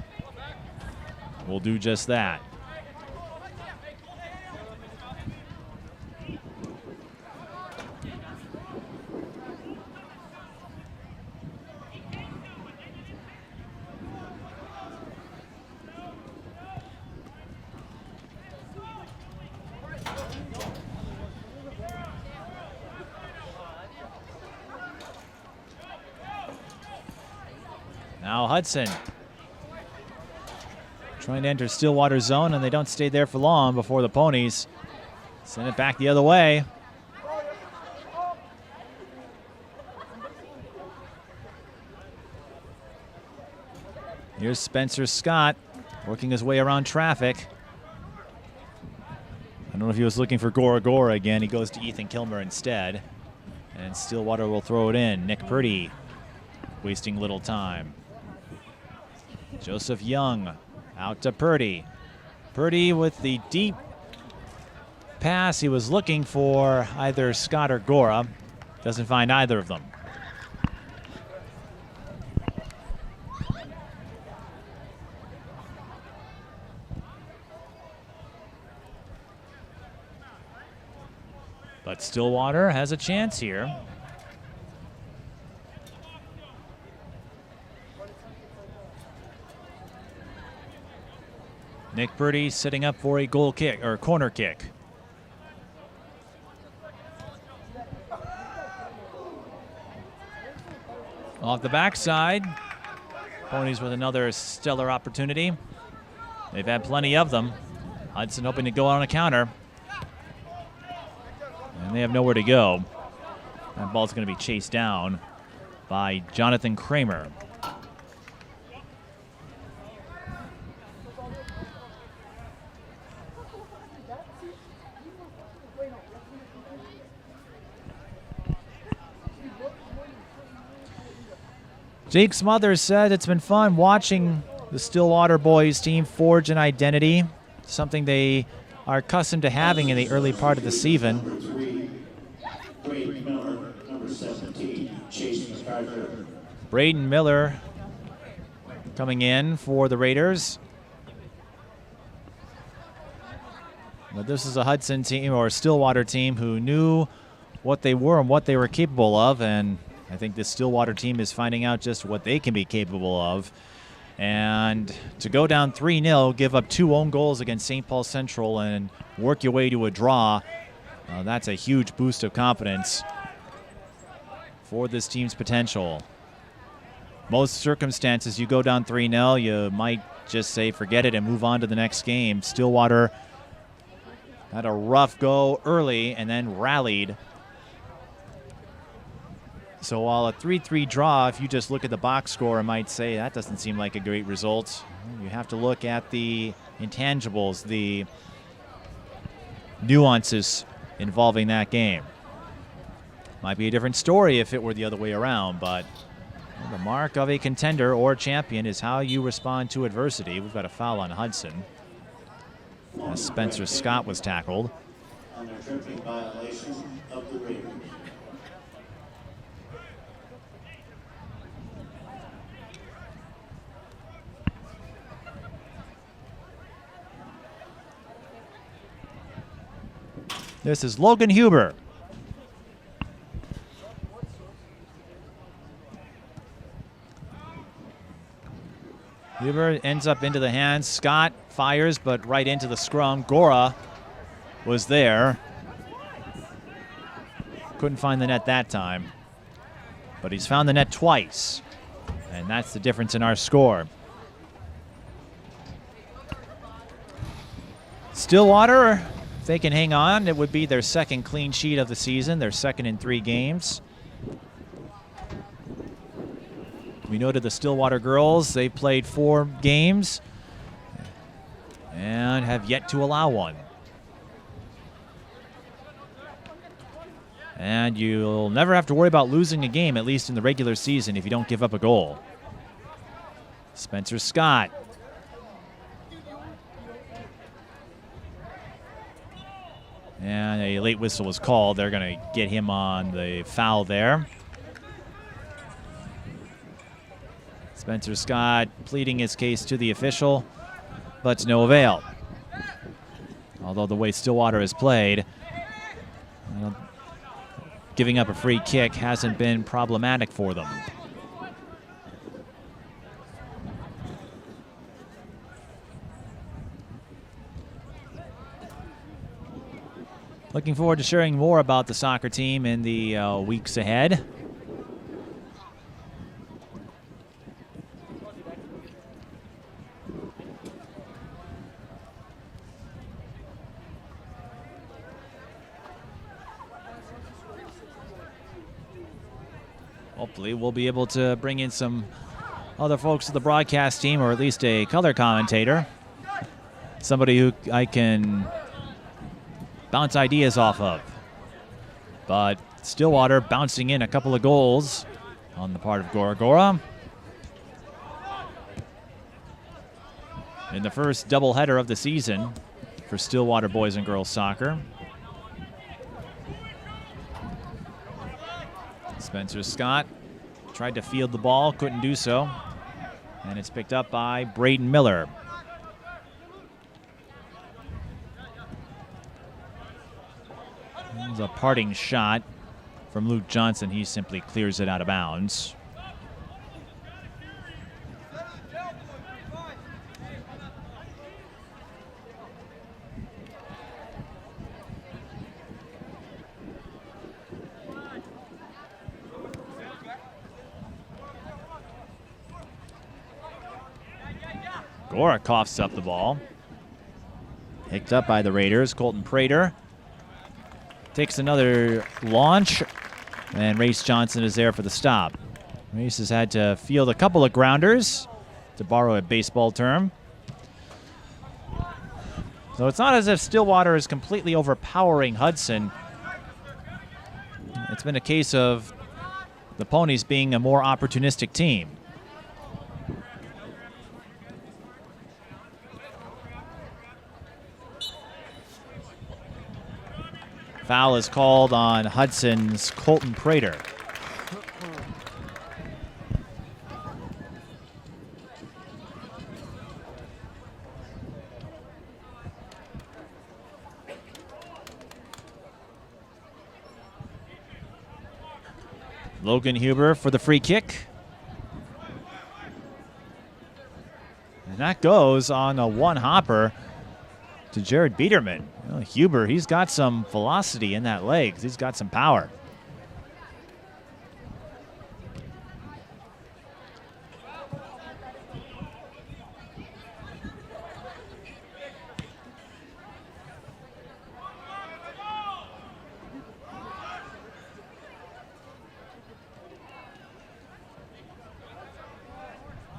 will do just that. Now Hudson Trying to enter Stillwater zone, and they don't stay there for long before the Ponies send it back the other way. Here's Spencer Scott working his way around traffic. I don't know if he was looking for Gora Gora again. He goes to Ethan Kilmer instead. And Stillwater will throw it in. Nick Purdy wasting little time. Joseph Young out to Purdy. Purdy with the deep pass. He was looking for either Scott or Gora. Doesn't find either of them. But Stillwater has a chance here. Nick Purdy setting up for a goal kick or corner kick. Off the backside, Ponies with another stellar opportunity. They've had plenty of them. Hudson hoping to go on a counter. And they have nowhere to go. That ball's going to be chased down by Jonathan Kramer. Jake Smothers said it's been fun watching the Stillwater boys team forge an identity, something they are accustomed to having in the early part of the season. Braden Miller coming in for the Raiders. But this is a Hudson team or a Stillwater team who knew what they were and what they were capable of, and I think this Stillwater team is finding out just what they can be capable of. And to go down 3-0, give up 2 own goals against St. Paul Central and work your way to a draw, that's a huge boost of confidence for this team's potential. Most circumstances, you go down 3-0, you might just say forget it and move on to the next game. Stillwater had a rough go early and then rallied. So while a 3-3 draw, if you just look at the box score, I might say that doesn't seem like a great result. You have to look at the intangibles, the nuances involving that game. Might be a different story if it were the other way around, but the mark of a contender or champion is how you respond to adversity. We've got a foul on Hudson, as Spencer Scott was tackled. On a tripping violation of the Raiders. This is Logan Huber. Huber ends up into the hands. Scott fires, but right into the scrum. Gora was there. Couldn't find the net that time. But he's found the net twice. And that's the difference in our score. Stillwater, if they can hang on, it would be their second clean sheet of the season, their second in 3 games. We noted the Stillwater girls, they played 4 games and have yet to allow one. And you'll never have to worry about losing a game, at least in the regular season, if you don't give up a goal. Spencer Scott. And a late whistle was called. They're going to get him on the foul there. Spencer Scott pleading his case to the official, but to no avail. Although the way Stillwater has played, giving up a free kick hasn't been problematic for them. Looking forward to sharing more about the soccer team in the weeks ahead. Hopefully we'll be able to bring in some other folks to the broadcast team, or at least a color commentator. Somebody who I can bounce ideas off of. But Stillwater bouncing in a couple of goals on the part of Gora Gora. In the first doubleheader of the season for Stillwater boys and girls soccer. Spencer Scott tried to field the ball, couldn't do so. And it's picked up by Braden Miller. There's a parting shot from Luke Johnson. He simply clears it out of bounds. Gora coughs up the ball. Picked up by the Raiders. Colton Prater takes another launch, and Race Johnson is there for the stop. Race has had to field a couple of grounders, to borrow a baseball term. So it's not as if Stillwater is completely overpowering Hudson. It's been a case of the Ponies being a more opportunistic team. Foul is called on Hudson's Colton Prater. Logan Huber for the free kick. And that goes on a one-hopper to Jared Biederman. Well, Huber, he's got some velocity in that leg. He's got some power.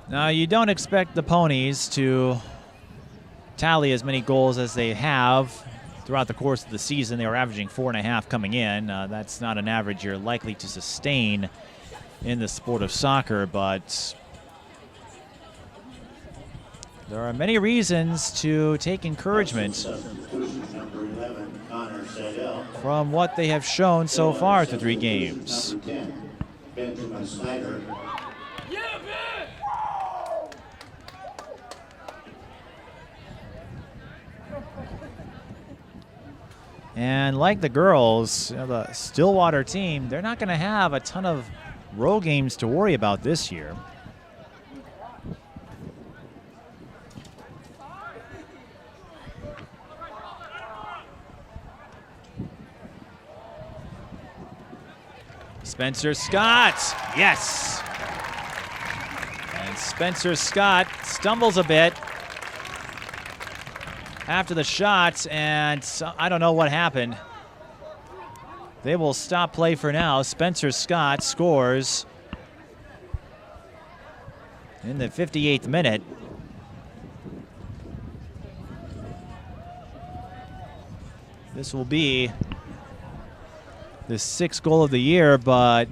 Now, you don't expect the Ponies to tally as many goals as they have throughout the course of the season. They were averaging 4.5 coming in. That's not an average you're likely to sustain in the sport of soccer, but there are many reasons to take encouragement from what they have shown so far through 3 games. And like the girls, the Stillwater team, they're not going to have a ton of road games to worry about this year. Spencer Scott, yes! And Spencer Scott stumbles a bit after the shots, and I don't know what happened. They will stop play for now. Spencer Scott scores in the 58th minute. This will be the 6th goal of the year, but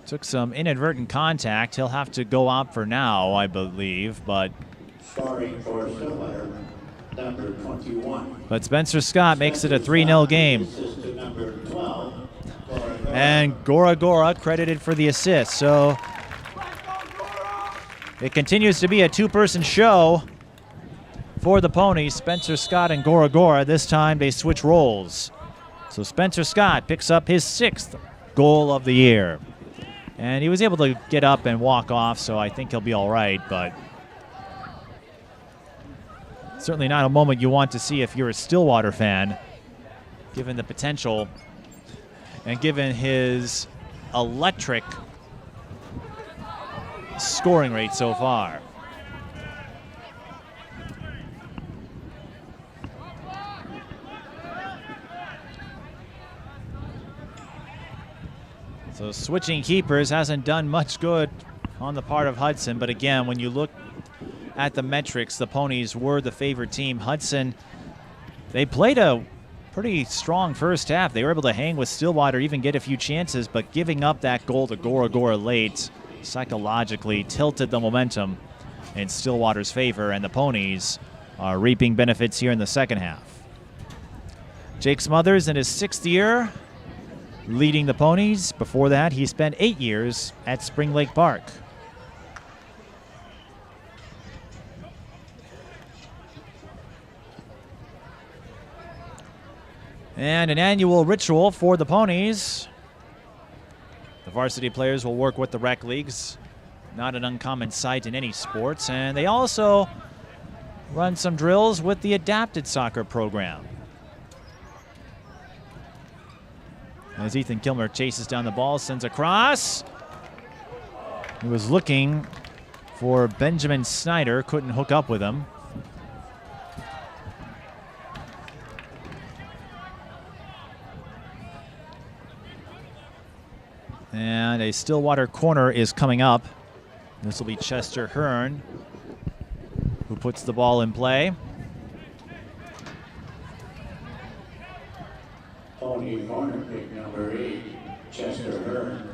took some inadvertent contact. He'll have to go out for now, I believe, but Scoring for Stillwater, number 21. But Spencer Scott makes it a 3-0 game. Assist to number 12, And Gora Gora credited for the assist. So it continues to be a 2-person show for the Ponies, Spencer Scott and Gora Gora. This time they switch roles. So Spencer Scott picks up his 6th goal of the year. And he was able to get up and walk off, so I think he'll be all right, but certainly not a moment you want to see if you're a Stillwater fan, given the potential and given his electric scoring rate so far. So switching keepers hasn't done much good on the part of Hudson, but again, when you look at the metrics, the Ponies were the favored team. Hudson, they played a pretty strong first half. They were able to hang with Stillwater, even get a few chances, but giving up that goal to Gora late psychologically tilted the momentum in Stillwater's favor, and the Ponies are reaping benefits here in the second half. Jake Smothers in his 6th year leading the Ponies. Before that, he spent 8 years at Spring Lake Park. And an annual ritual for the Ponies. The varsity players will work with the rec leagues. Not an uncommon sight in any sports. And they also run some drills with the adapted soccer program. As Ethan Kilmer chases down the ball, sends across. He was looking for Benjamin Snyder, couldn't hook up with him. And a Stillwater corner is coming up. This will be Chester Hearn who puts the ball in play. Pony corner pick number 8, Chester Hearn.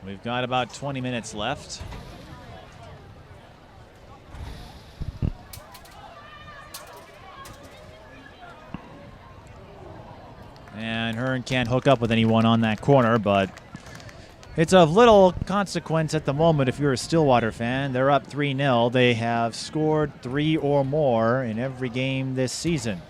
We've got about 20 minutes left. And Hearn can't hook up with anyone on that corner, but it's of little consequence at the moment if you're a Stillwater fan. They're up 3-0. They have scored 3 or more in every game this season.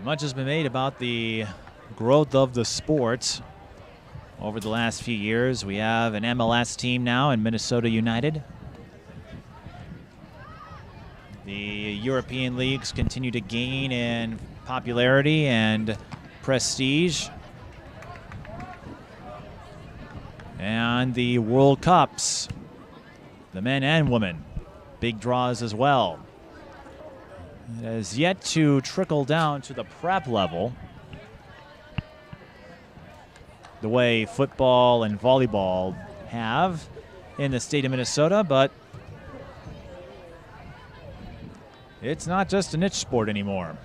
Much has been made about the growth of the sport over the last few years. We have an MLS team now in Minnesota United. The European leagues continue to gain in popularity and prestige. And the World Cups, the men and women, big draws as well. It has yet to trickle down to the prep level the way football and volleyball have in the state of Minnesota, but it's not just a niche sport anymore.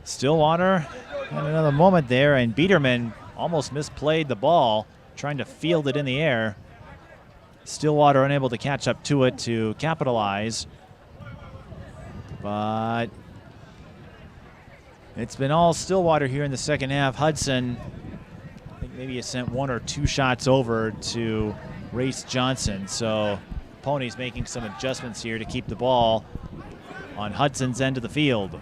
Stillwater had another moment there, and Biederman almost misplayed the ball, trying to field it in the air. Stillwater unable to catch up to it to capitalize. But it's been all Stillwater here in the second half. Hudson, I think maybe he sent 1 or 2 shots over to Race Johnson. So Ponies making some adjustments here to keep the ball on Hudson's end of the field.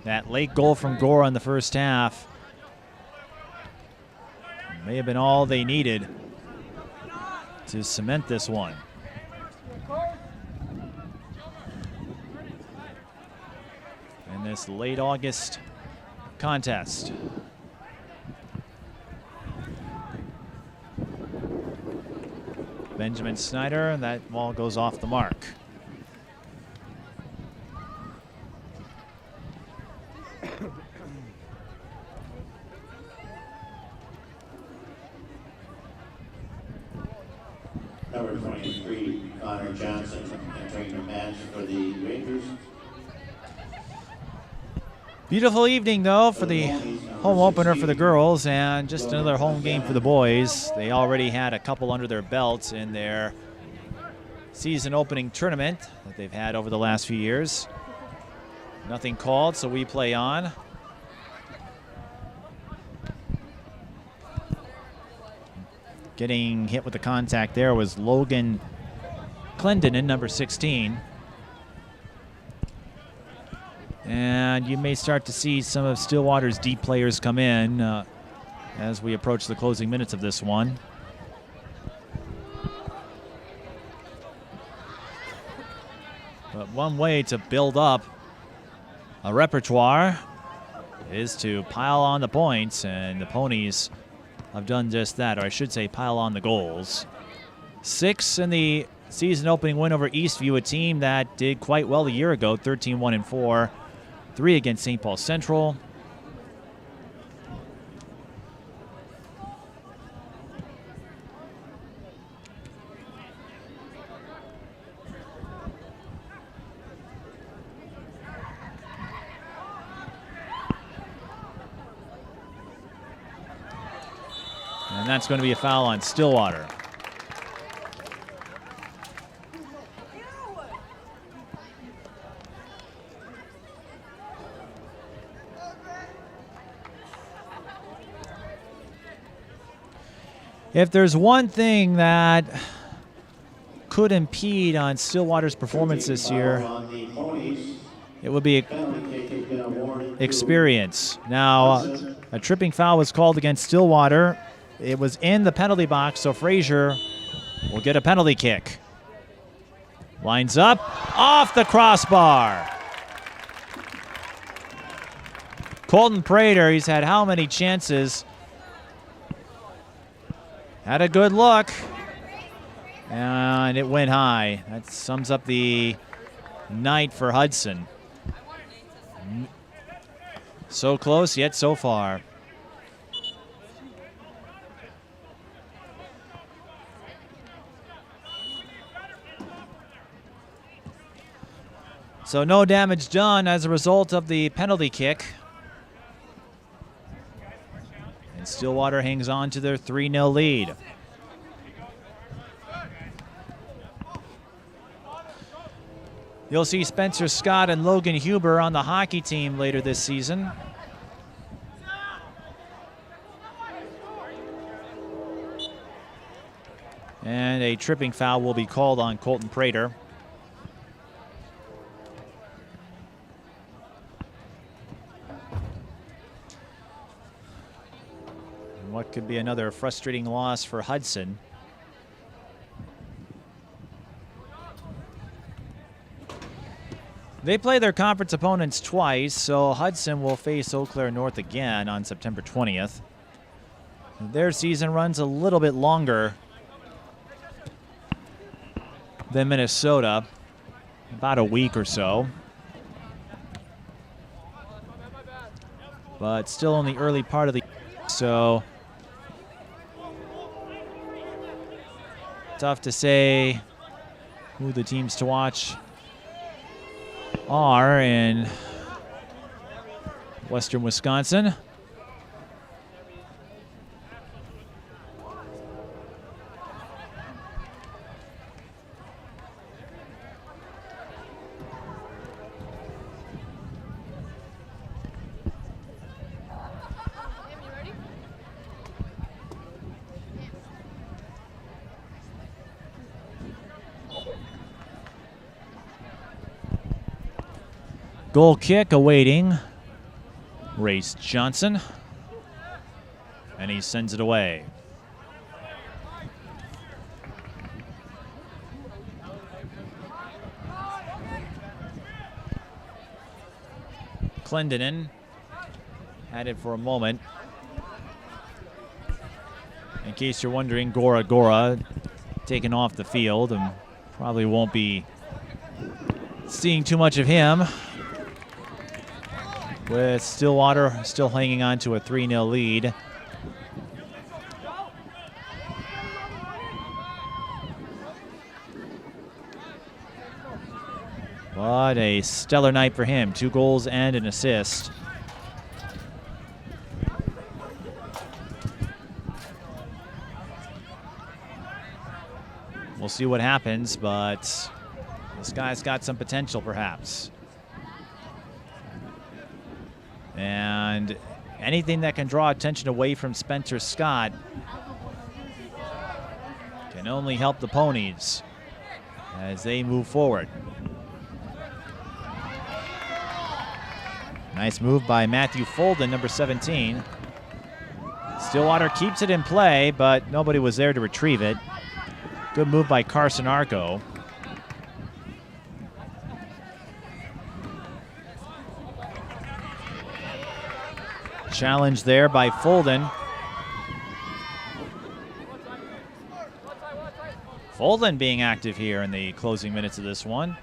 That late goal from Gore in the first half may have been all they needed to cement this one. In this late August contest. Benjamin Snyder, that ball goes off the mark. Number 23, Connor Johnson, entering the match for the Rangers. Beautiful evening, though, for the home opener for the girls, and just another home game for the boys. They already had a couple under their belts in their season opening tournament that they've had over the last few years. Nothing called, so we play on. Getting hit with the contact there was Logan Clendenin, number 16. And you may start to see some of Stillwater's deep players come in as we approach the closing minutes of this one. But one way to build up a repertoire is to pile on the points, and the Ponies have done just that, or I should say pile on the goals. 6 in the season opening win over Eastview, a team that did quite well a year ago, 13-1-4. 3 against St. Paul Central. And that's going to be a foul on Stillwater. If there's one thing that could impede on Stillwater's performance this year, it would be experience. Now, a tripping foul was called against Stillwater. It was in the penalty box, so Frazier will get a penalty kick. Lines up, off the crossbar. Colton Prater, he's had how many chances? Had a good look, and it went high. That sums up the night for Hudson. So close, yet so far. So no damage done as a result of the penalty kick. And Stillwater hangs on to their 3-0 lead. You'll see Spencer Scott and Logan Huber on the hockey team later this season. And a tripping foul will be called on Colton Prater. What could be another frustrating loss for Hudson. They play their conference opponents twice, so Hudson will face Eau Claire North again on September 20th. Their season runs a little bit longer than Minnesota, about a week or so. But still in the early part of the year, so tough to say who the teams to watch are in western Wisconsin. Goal kick awaiting Race Johnson, and he sends it away. Clendenin had it for a moment. In case you're wondering, Gora taken off the field and probably won't be seeing too much of him, with Stillwater still hanging on to a 3-0 lead. What a stellar night for him. 2 goals and an assist. see what happens, but this guy's got some potential, perhaps. And anything that can draw attention away from Spencer Scott can only help the Ponies as they move forward. Nice move by Matthew Folden, number 17. Stillwater keeps it in play, but nobody was there to retrieve it. Good move by Carson Arco. Challenge there by Folden. Folden being active here in the closing minutes of this one.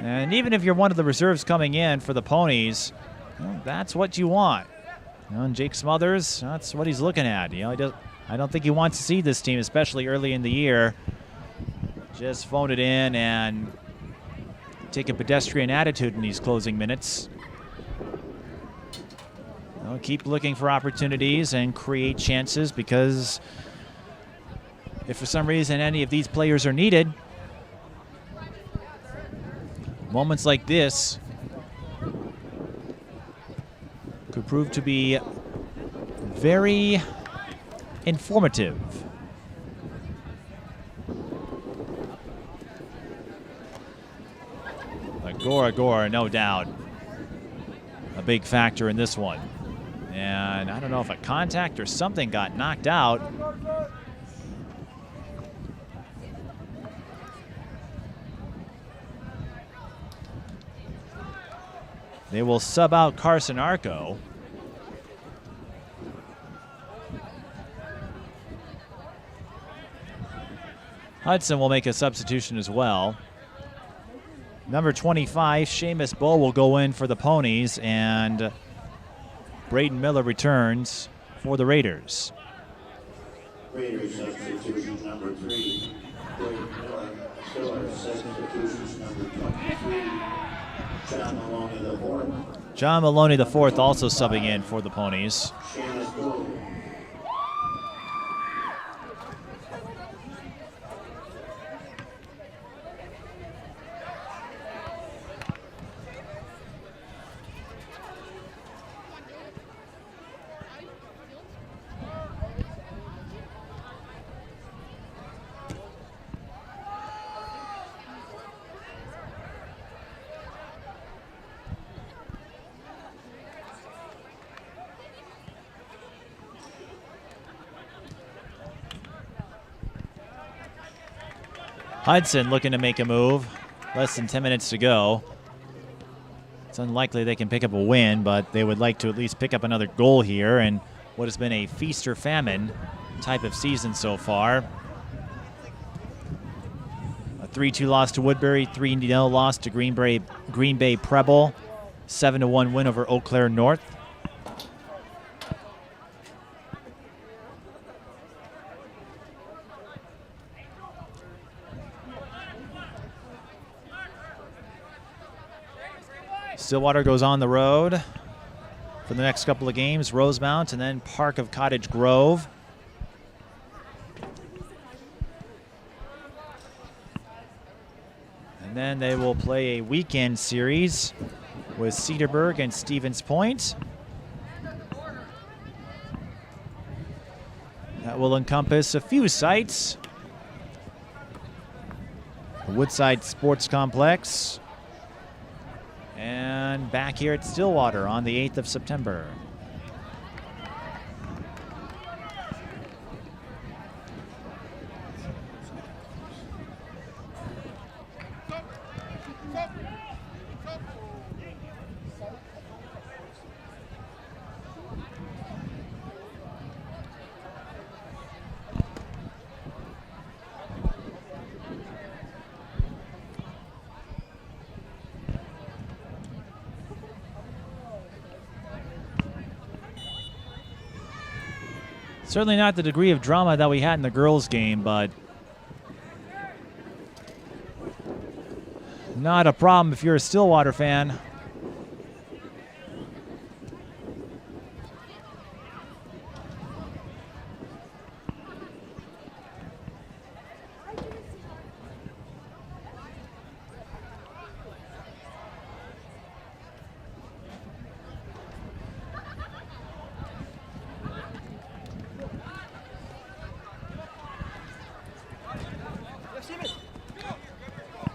And even if you're one of the reserves coming in for the Ponies, well, that's what you want. And Jake Smothers, that's what he's looking at. I don't think he wants to see this team, especially early in the year, just phone it in and take a pedestrian attitude in these closing minutes. Keep looking for opportunities and create chances, because if for some reason any of these players are needed, moments like this could prove to be very informative. But Gora, no doubt, a big factor in this one. And I don't know if a contact or something got knocked out. They will sub out Carson Arco. Hudson will make a substitution as well. Number 25, Seamus Bull, will go in for the Ponies, and Braden Miller returns for the Raiders. Raiders substitutions number 3, Braden Miller. Stillwater substitutions number 23, John Maloney the fourth. John Maloney the fourth also subbing in for the Ponies. Seamus Bull. Hudson looking to make a move. Less than 10 minutes to go. It's unlikely they can pick up a win, but they would like to at least pick up another goal here in what has been a feast or famine type of season so far. A 3-2 loss to Woodbury, 3-0 loss to Green Bay Preble, 7-1 win over Eau Claire North. Stillwater goes on the road for the next couple of games, Rosemount and then Park of Cottage Grove. And then they will play a weekend series with Cedarburg and Stevens Point. That will encompass a few sites. The Woodside Sports Complex. And back here at Stillwater on the 8th of September. Certainly not the degree of drama that we had in the girls' game, but not a problem if you're a Stillwater fan.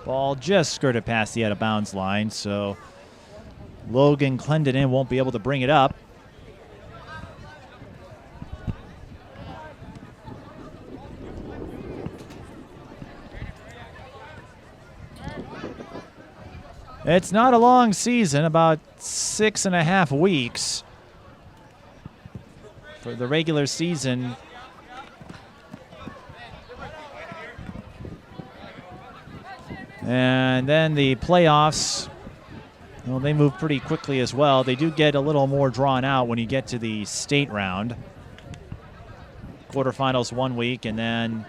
Ball just skirted past the out-of-bounds line, so Logan Clendenin won't be able to bring it up. It's not a long season, about 6.5 weeks for the regular season. And then the playoffs, well, they move pretty quickly as well. They do get a little more drawn out when you get to the state round. Quarterfinals 1 week, and then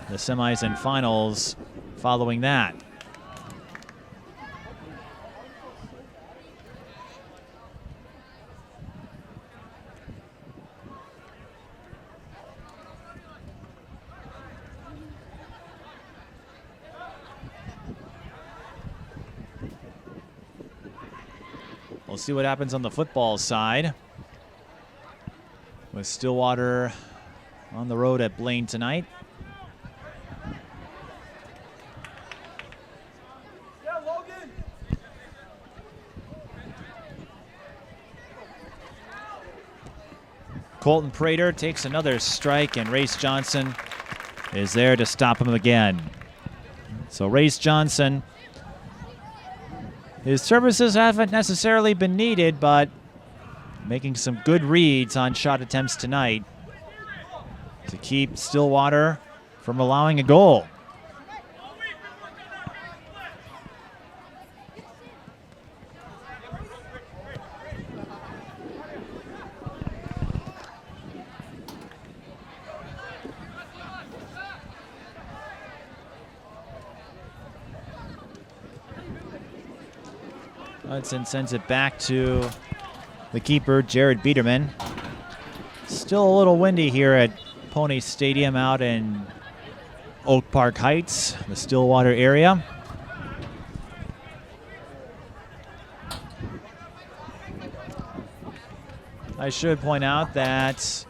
the semis and finals following that. We'll see what happens on the football side with Stillwater on the road at Blaine tonight. Yeah, Logan. Colton Prater takes another strike, and Race Johnson is there to stop him again. So Race Johnson, his services haven't necessarily been needed, but making some good reads on shot attempts tonight to keep Stillwater from allowing a goal. Hudson sends it back to the keeper, Jared Biederman. Still a little windy here at Pony Stadium out in Oak Park Heights, the Stillwater area. I should point out that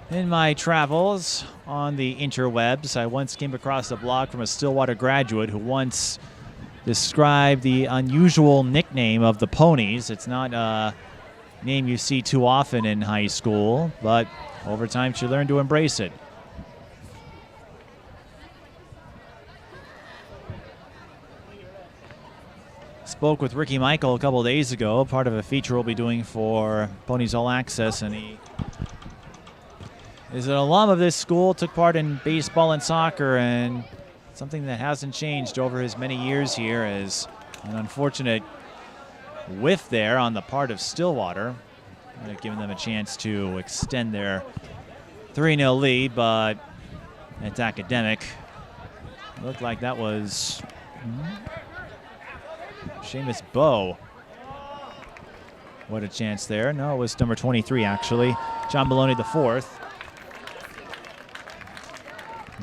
in my travels on the interwebs, I once came across a blog from a Stillwater graduate who once described the unusual nickname of the Ponies. It's not a name you see too often in high school, but over time she learned to embrace it. Spoke with Ricky Michael a couple of days ago, part of a feature we'll be doing for Ponies All Access, and he is an alum of this school, took part in baseball and soccer, and something that hasn't changed over his many years here is an unfortunate whiff there on the part of Stillwater, giving them a chance to extend their 3-0 lead, but it's academic. Looked like that was Seamus Bowe. What a chance there. No, it was number 23, actually. John Maloney the fourth.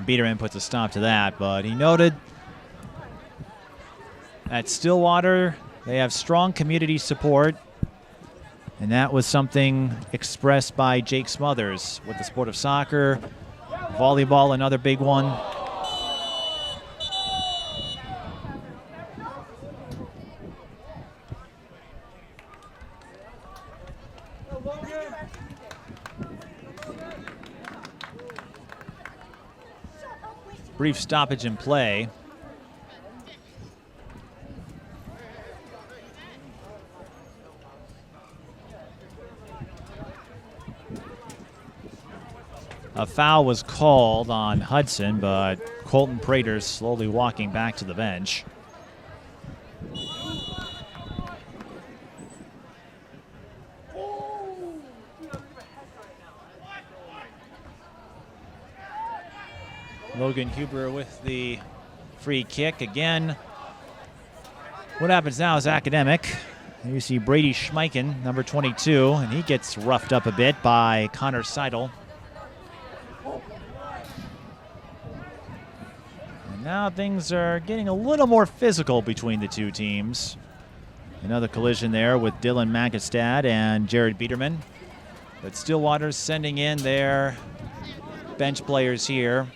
Biederman puts a stop to that, but he noted at Stillwater they have strong community support, and that was something expressed by Jake Smothers with the sport of soccer, volleyball, another big one. Brief stoppage in play. A foul was called on Hudson, but Colton Prater's slowly walking back to the bench. Logan Huber with the free kick again. What happens now is academic. You see Brady Schmeichen, number 22, and he gets roughed up a bit by Connor Seidel. And now things are getting a little more physical between the two teams. Another collision there with Dylan Magestad and Jared Biederman. But Stillwater's sending in their bench players here.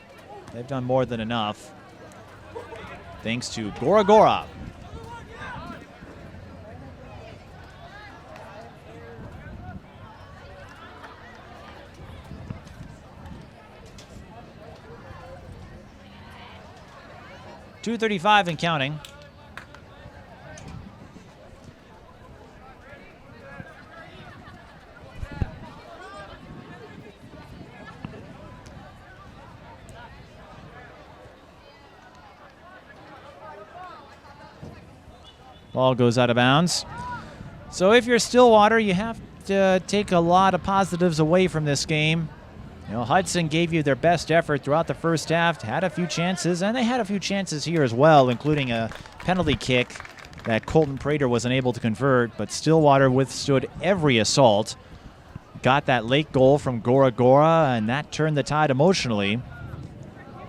They've done more than enough. thanks to Gora Gora. .235 and counting. Ball goes out of bounds. So if you're Stillwater, you have to take a lot of positives away from this game. You know, Hudson gave you their best effort throughout the first half, had a few chances, and they had a few chances here as well, including a penalty kick that Colton Prater wasn't able to convert, but Stillwater withstood every assault. Got that late goal from Gora Gora, and that turned the tide emotionally.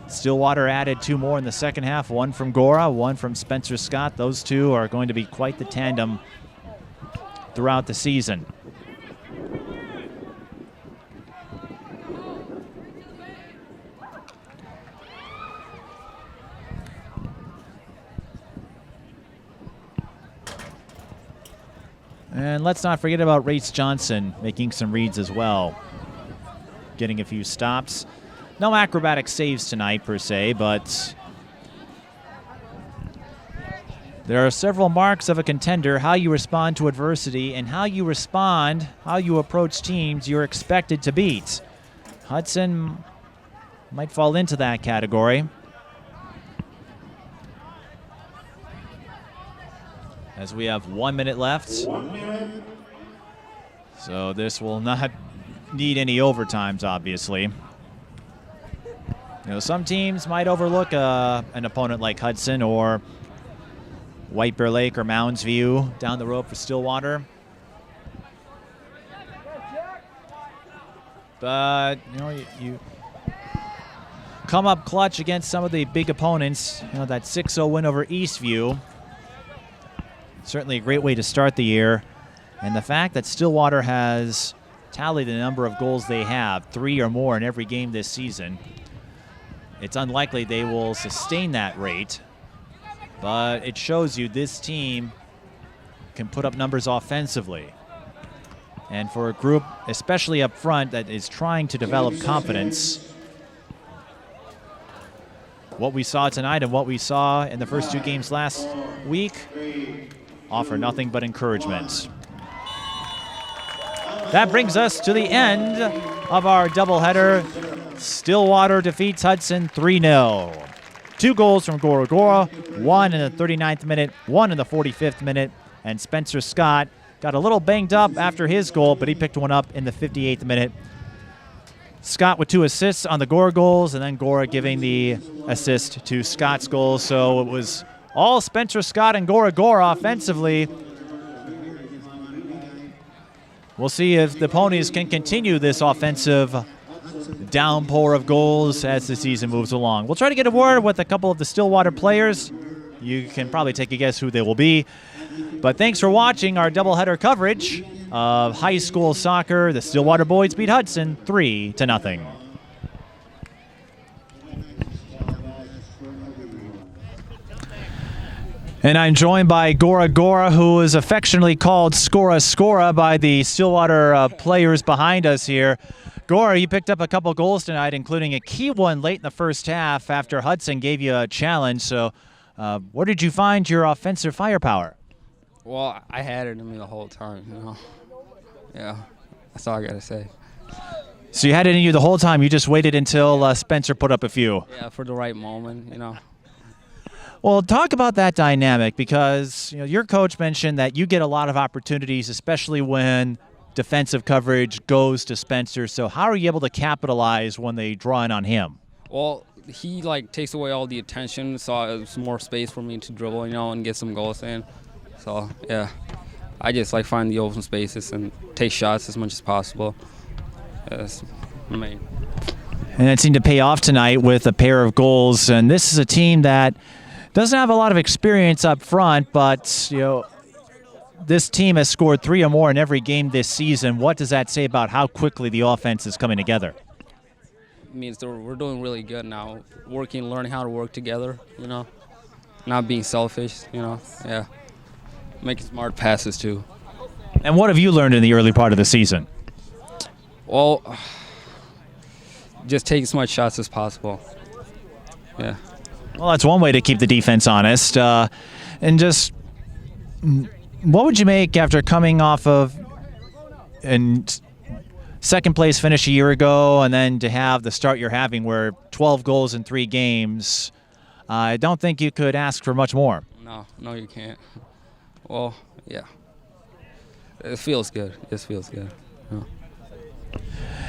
Stillwater added 2 more in the second half, one from Gora, one from Spencer Scott. Those two are going to be quite the tandem throughout the season. And let's not forget about Race Johnson making some reads as well, getting a few stops. No acrobatic saves tonight per se, but there are several marks of a contender: how you respond to adversity and how you respond, how you approach teams you're expected to beat. Hudson might fall into that category. As we have 1 minute left. 1 minute. So this will not need any overtimes, obviously. You know, some teams might overlook an opponent like Hudson or White Bear Lake or Mounds View down the road for Stillwater. But, you know, you come up clutch against some of the big opponents. You know, that 6-0 win over Eastview. Certainly a great way to start the year. And the fact that Stillwater has tallied the number of goals they have, 3 or more in every game this season, it's unlikely they will sustain that rate. But it shows you this team can put up numbers offensively. And for a group, especially up front, that is trying to develop confidence, what we saw tonight and what we saw in the first 2 games last week offer nothing but encouragement. That brings us to the end of our doubleheader. Stillwater defeats Hudson 3-0. 2 goals from Gora Gora, 1 in the 39th minute, 1 in the 45th minute, and Spencer Scott got a little banged up after his goal, but he picked one up in the 58th minute. Scott with 2 assists on the Gora goals, and then Gora giving the assist to Scott's goal. So it was all Spencer Scott and Gora Gora offensively. We'll see if the Ponies can continue this offensive downpour of goals as the season moves along. We'll try to get a word with a couple of the Stillwater players. You can probably take a guess who they will be. But thanks for watching our doubleheader coverage of high school soccer. The Stillwater boys beat Hudson 3-0. And I'm joined by Gora Gora, who is affectionately called Scora Scora by the Stillwater players behind us here. Gora, you picked up a couple goals tonight, including a key one late in the first half after Hudson gave you a challenge. So where did you find your offensive firepower? Well, I had it in me the whole time, you know. Yeah, that's all I got to say. So you had it in you the whole time. You just waited until Spencer put up a few. Yeah, for the right moment, you know. Well, talk about that dynamic, because your coach mentioned that you get a lot of opportunities, especially when defensive coverage goes to Spencer. So how are you able to capitalize when they draw in on him? Well, he takes away all the attention, so it's more space for me to dribble, and get some goals in. So yeah, I just find the open spaces and take shots as much as possible. That's the main. And it seemed to pay off tonight with a pair of goals. And this is a team that doesn't have a lot of experience up front, but this team has scored 3 or more in every game this season. What does that say about how quickly the offense is coming together? It means that we're doing really good now, learning how to work together, not being selfish, you know. Yeah, making smart passes too. And what have you learned in the early part of the season? Well, just take as much shots as possible. Yeah. Well, that's one way to keep the defense honest. And just what would you make after coming off of and second place finish a year ago, and then to have the start you're having where 12 goals in 3 games? I don't think you could ask for much more. No, you can't. Well, yeah. It feels good. It just feels good. Yeah.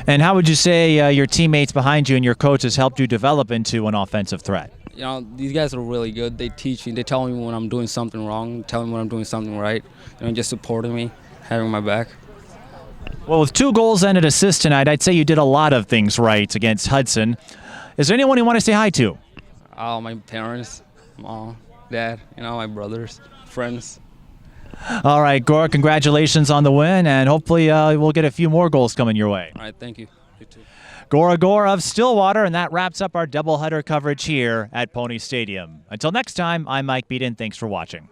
And how would you say your teammates behind you and your coaches helped you develop into an offensive threat? You know, these guys are really good. They teach me. They tell me when I'm doing something wrong, tell me when I'm doing something right. You know, just supporting me, having my back. Well, with 2 goals and an assist tonight, I'd say you did a lot of things right against Hudson. Is there anyone you want to say hi to? Oh, my parents, mom, dad, you know, my brothers, friends. All right, Gora, congratulations on the win, and hopefully we'll get a few more goals coming your way. All right, thank you. You too. Gora of Stillwater, and that wraps up our doubleheader coverage here at Pony Stadium. Until next time, I'm Mike Beaton. Thanks for watching.